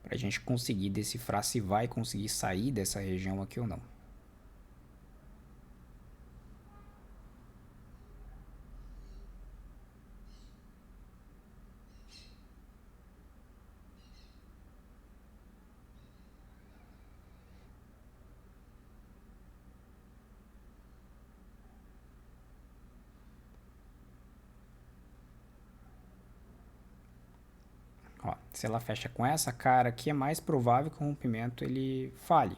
Para a gente conseguir decifrar se vai conseguir sair dessa região aqui ou não. Ó, se ela fecha com essa cara aqui, é mais provável que o rompimento ele falhe.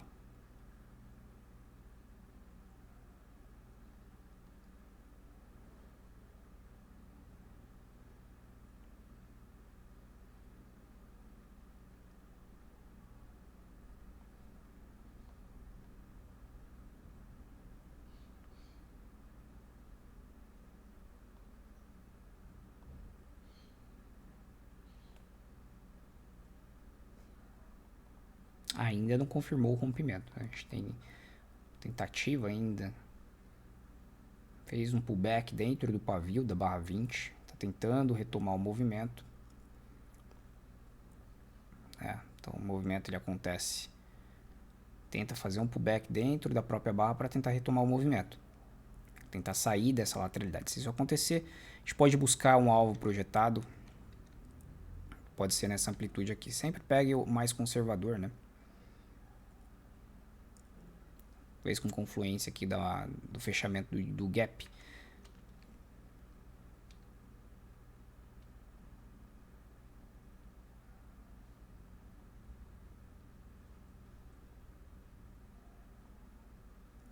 Ainda não confirmou o rompimento. A gente tem tentativa ainda. Fez um pullback dentro do pavio da barra 20. Está tentando retomar o movimento. Então o movimento ele acontece. Tenta fazer um pullback dentro da própria barra para tentar retomar o movimento. Tentar sair dessa lateralidade. Se isso acontecer, a gente pode buscar um alvo projetado. Pode ser nessa amplitude aqui. Sempre pegue o mais conservador, né? Talvez com confluência aqui do fechamento do gap.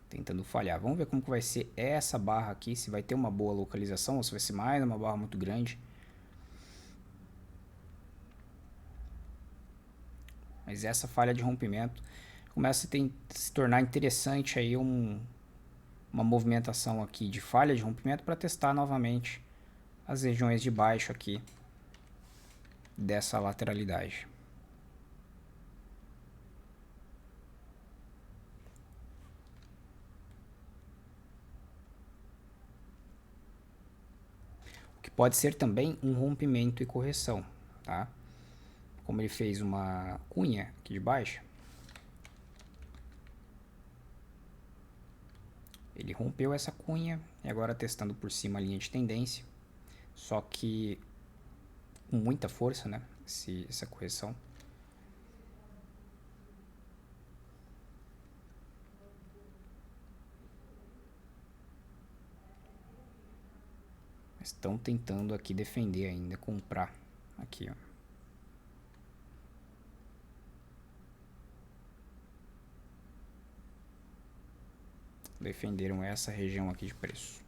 Tentando falhar. Vamos ver como que vai ser essa barra aqui, se vai ter uma boa localização ou se vai ser mais uma barra muito grande. Mas essa falha de rompimento começa a se tornar interessante aí uma movimentação aqui de falha de rompimento para testar novamente as regiões de baixo aqui dessa lateralidade. O que pode ser também um rompimento e correção, tá? Como ele fez uma cunha aqui de baixo, ele rompeu essa cunha e agora testando por cima a linha de tendência, só que com muita força, né? Essa correção. Estão tentando aqui defender ainda, comprar aqui, ó. Defenderam essa região aqui de preço.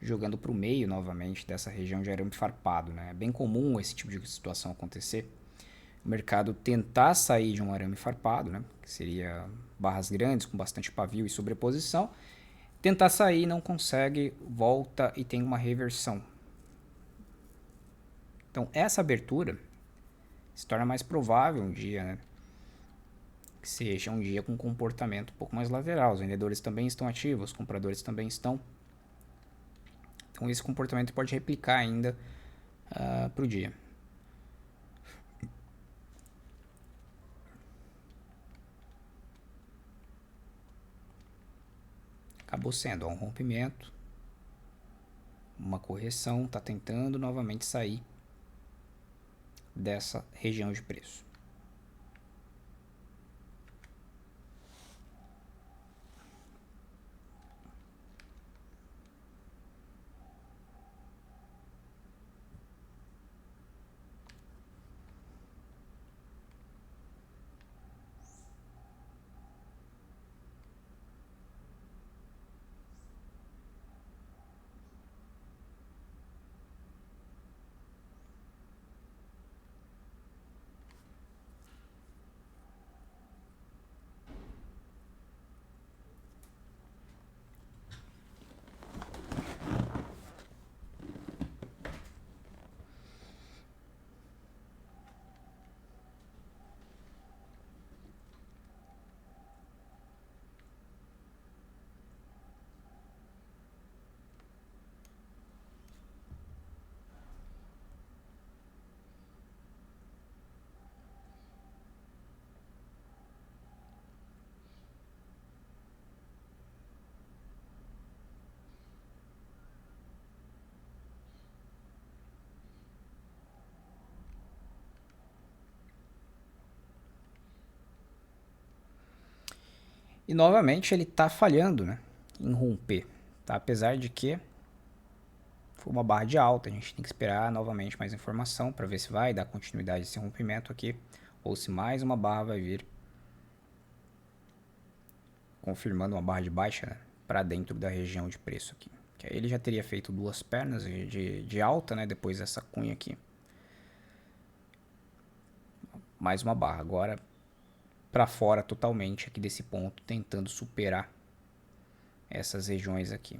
Jogando para o meio novamente dessa região de arame farpado, né? É bem comum esse tipo de situação acontecer. O mercado tentar sair de um arame farpado, né? Que seria barras grandes com bastante pavio e sobreposição. Tentar sair, não consegue, volta e tem uma reversão. Então essa abertura se torna mais provável um dia, né? Que seja um dia com comportamento um pouco mais lateral. Os vendedores também estão ativos, os compradores também estão. Então esse comportamento pode replicar ainda para o dia. Acabou sendo um rompimento. uma correção, está tentando novamente sair dessa região de preço. E novamente ele está falhando, né, em romper, tá? Apesar de que foi uma barra de alta, a gente tem que esperar novamente mais informação para ver se vai dar continuidade a esse rompimento aqui, ou se mais uma barra vai vir confirmando uma barra de baixa, né, para dentro da região de preço aqui. Que aí ele já teria feito duas pernas de alta, né, depois dessa cunha aqui. Mais uma barra, agora para fora totalmente aqui desse ponto, tentando superar essas regiões aqui.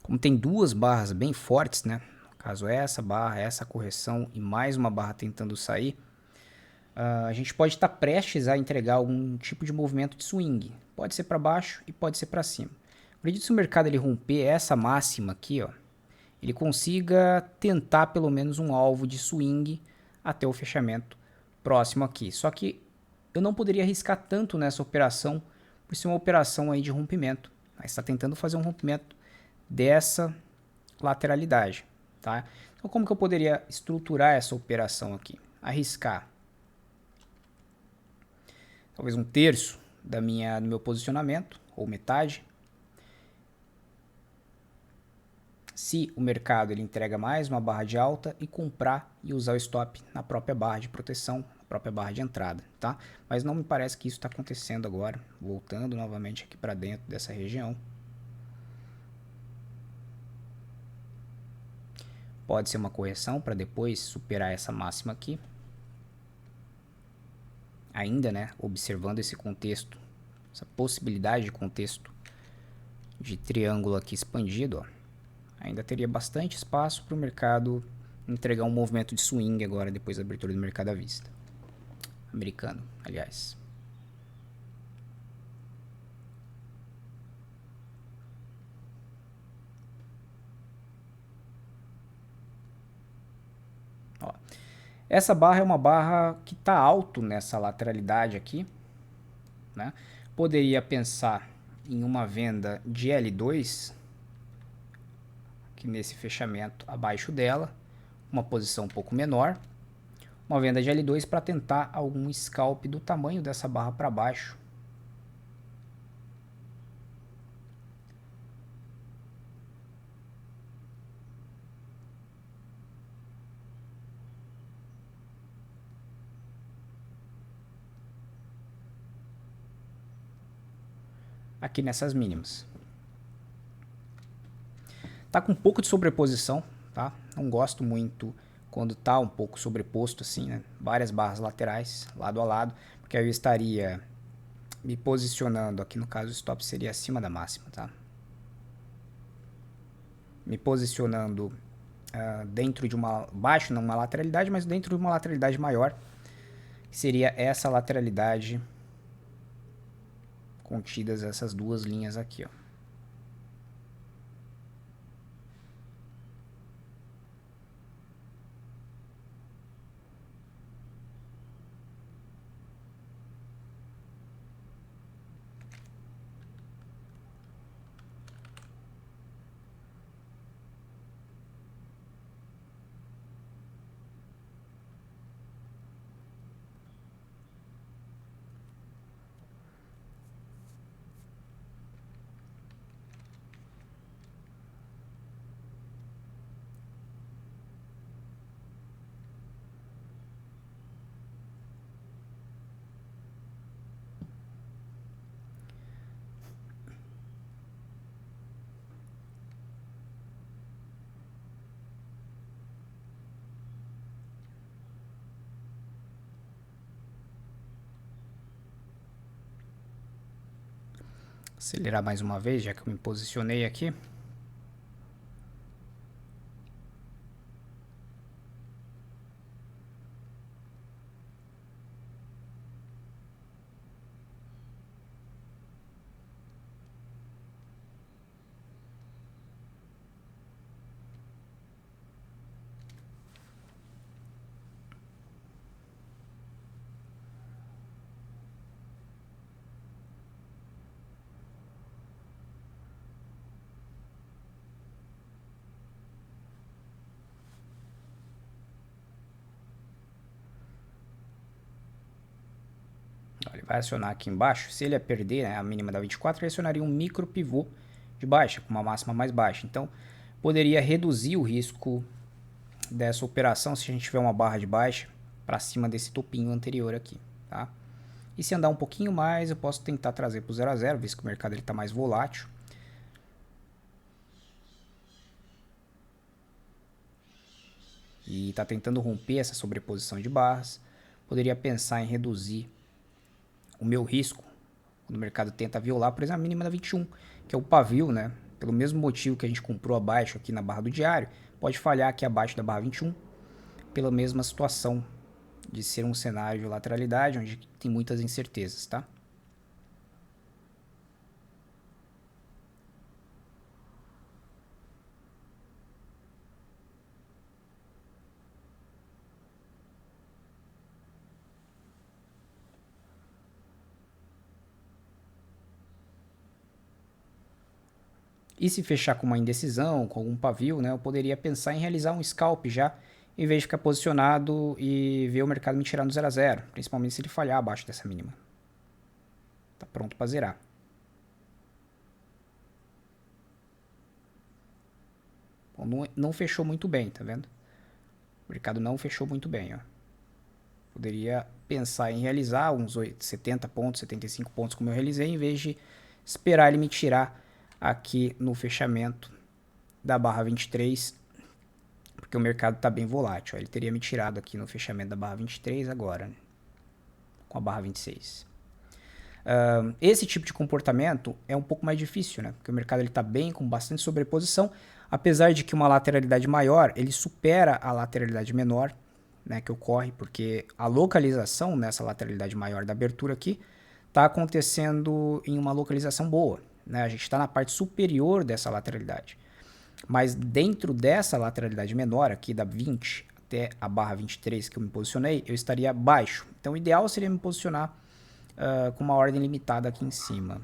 Como tem duas barras bem fortes, né? No caso essa barra, essa correção e mais uma barra tentando sair, a gente pode estar prestes a entregar algum tipo de movimento de swing. Pode ser para baixo e pode ser para cima. Acredito que se o mercado ele romper essa máxima aqui, ó, ele consiga tentar pelo menos um alvo de swing até o fechamento próximo aqui. Só que eu não poderia arriscar tanto nessa operação, por ser uma operação aí de rompimento. Mas está tentando fazer um rompimento dessa lateralidade, tá? Então como que eu poderia estruturar essa operação aqui? Arriscar talvez um terço do meu posicionamento, ou metade. Se o mercado ele entrega mais uma barra de alta e comprar e usar o stop na própria barra de proteção, na própria barra de entrada, tá? Mas não me parece que isso está acontecendo agora. Voltando novamente aqui para dentro dessa região. Pode ser uma correção para depois superar essa máxima aqui. Ainda, né, observando esse contexto, essa possibilidade de contexto de triângulo aqui expandido, ó, ainda teria bastante espaço para o mercado entregar um movimento de swing agora depois da abertura do mercado à vista. Americano, aliás. Ó, essa barra é uma barra que está alto nessa lateralidade aqui, né? Poderia pensar em uma venda de L2 aqui nesse fechamento abaixo dela, uma posição um pouco menor, uma venda de L2 para tentar algum scalp do tamanho dessa barra para baixo. Aqui nessas mínimas. Tá com um pouco de sobreposição, tá? Não gosto muito quando tá um pouco sobreposto assim, né? Várias barras laterais, lado a lado, porque aí eu estaria me posicionando, aqui no caso o stop seria acima da máxima, tá? Me posicionando dentro de uma, baixo numa lateralidade, mas dentro de uma lateralidade maior, que seria essa lateralidade contidas essas duas linhas aqui, ó. Acelerar mais uma vez, já que eu me posicionei aqui. Ele vai acionar aqui embaixo. Se ele ia perder, né, a mínima da 24, ele acionaria um micro pivô de baixa, com uma máxima mais baixa. Então, poderia reduzir o risco dessa operação se a gente tiver uma barra de baixa para cima desse topinho anterior aqui, tá? E se andar um pouquinho mais, eu posso tentar trazer para o 0 a 0, visto que o mercado está mais volátil. E está tentando romper essa sobreposição de barras. Poderia pensar em reduzir o meu risco quando o mercado tenta violar, por exemplo, a mínima da 21, que é o pavio, né? Pelo mesmo motivo que a gente comprou abaixo aqui na barra do diário, pode falhar aqui abaixo da barra 21, pela mesma situação de ser um cenário de lateralidade, onde tem muitas incertezas, tá? E se fechar com uma indecisão, com algum pavio, né, eu poderia pensar em realizar um scalp já, em vez de ficar posicionado e ver o mercado me tirar no 0 a 0, principalmente se ele falhar abaixo dessa mínima. Tá pronto para zerar. Bom, não fechou muito bem, tá vendo? O mercado não fechou muito bem, ó. Poderia pensar em realizar uns 70 pontos, 75 pontos como eu realizei, em vez de esperar ele me tirar aqui no fechamento da barra 23, porque o mercado está bem volátil. Ele teria me tirado aqui no fechamento da barra 23 agora, né, com a barra 26. Esse tipo de comportamento é um pouco mais difícil, né? Porque o mercado está bem, com bastante sobreposição, apesar de que uma lateralidade maior, ele supera a lateralidade menor, né, que ocorre, porque a localização nessa lateralidade maior da abertura aqui está acontecendo em uma localização boa, né? A gente está na parte superior dessa lateralidade. Mas dentro dessa lateralidade menor aqui, da 20 até a barra 23 que eu me posicionei, eu estaria baixo. Então o ideal seria me posicionar com uma ordem limitada aqui em cima.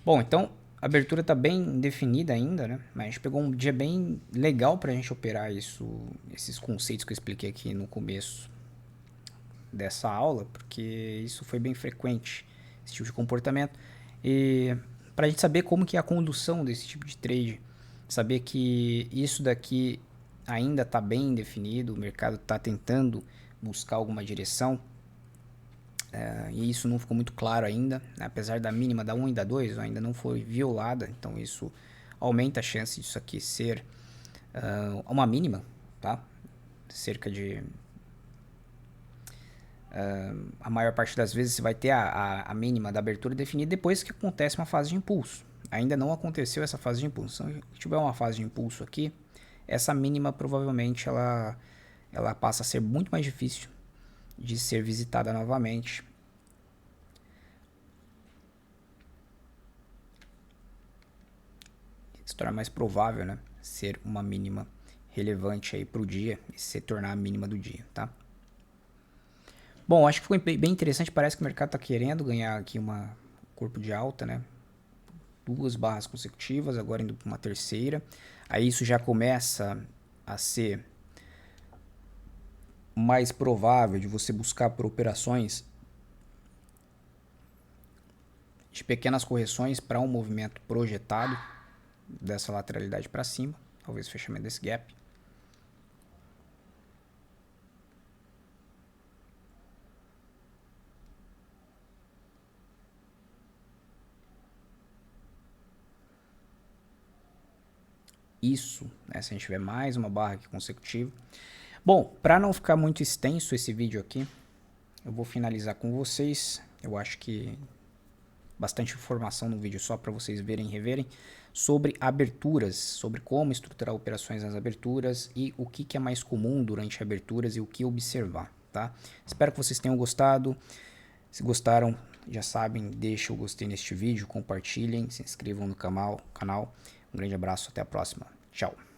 Bom, então a abertura está bem definida ainda, né? Mas a gente pegou um dia bem legal para a gente operar isso, esses conceitos que eu expliquei aqui no começo dessa aula, porque isso foi bem frequente, esse tipo de comportamento. E para a gente saber como que é a condução desse tipo de trade, saber que isso daqui ainda está bem definido, o mercado está tentando buscar alguma direção, e isso não ficou muito claro ainda, né? Apesar da mínima da 1 e da 2 ainda não foi violada, então isso aumenta a chance disso aqui ser uma mínima, tá? Cerca de a maior parte das vezes você vai ter a mínima da abertura definida depois que acontece uma fase de impulso. Ainda não aconteceu essa fase de impulso. Se tiver uma fase de impulso aqui, essa mínima provavelmente ela passa a ser muito mais difícil de ser visitada novamente. Se torna mais provável, né, ser uma mínima relevante aí para o dia e se tornar a mínima do dia, tá? Bom, acho que ficou bem interessante. Parece que o mercado está querendo ganhar aqui uma corpo de alta, né? 2 barras consecutivas, agora indo para uma terceira. Aí isso já começa a ser mais provável de você buscar por operações de pequenas correções para um movimento projetado dessa lateralidade para cima, talvez fechamento desse gap. Isso, né, se a gente tiver mais uma barra aqui consecutiva. Bom, para não ficar muito extenso esse vídeo aqui, eu vou finalizar com vocês. Eu acho que bastante informação no vídeo só para vocês verem e reverem sobre aberturas, sobre como estruturar operações nas aberturas e o que é mais comum durante aberturas e o que observar, tá? Espero que vocês tenham gostado. Se gostaram, já sabem, deixem o gostei neste vídeo, compartilhem, se inscrevam no canal. Um grande abraço, até a próxima. Tchau.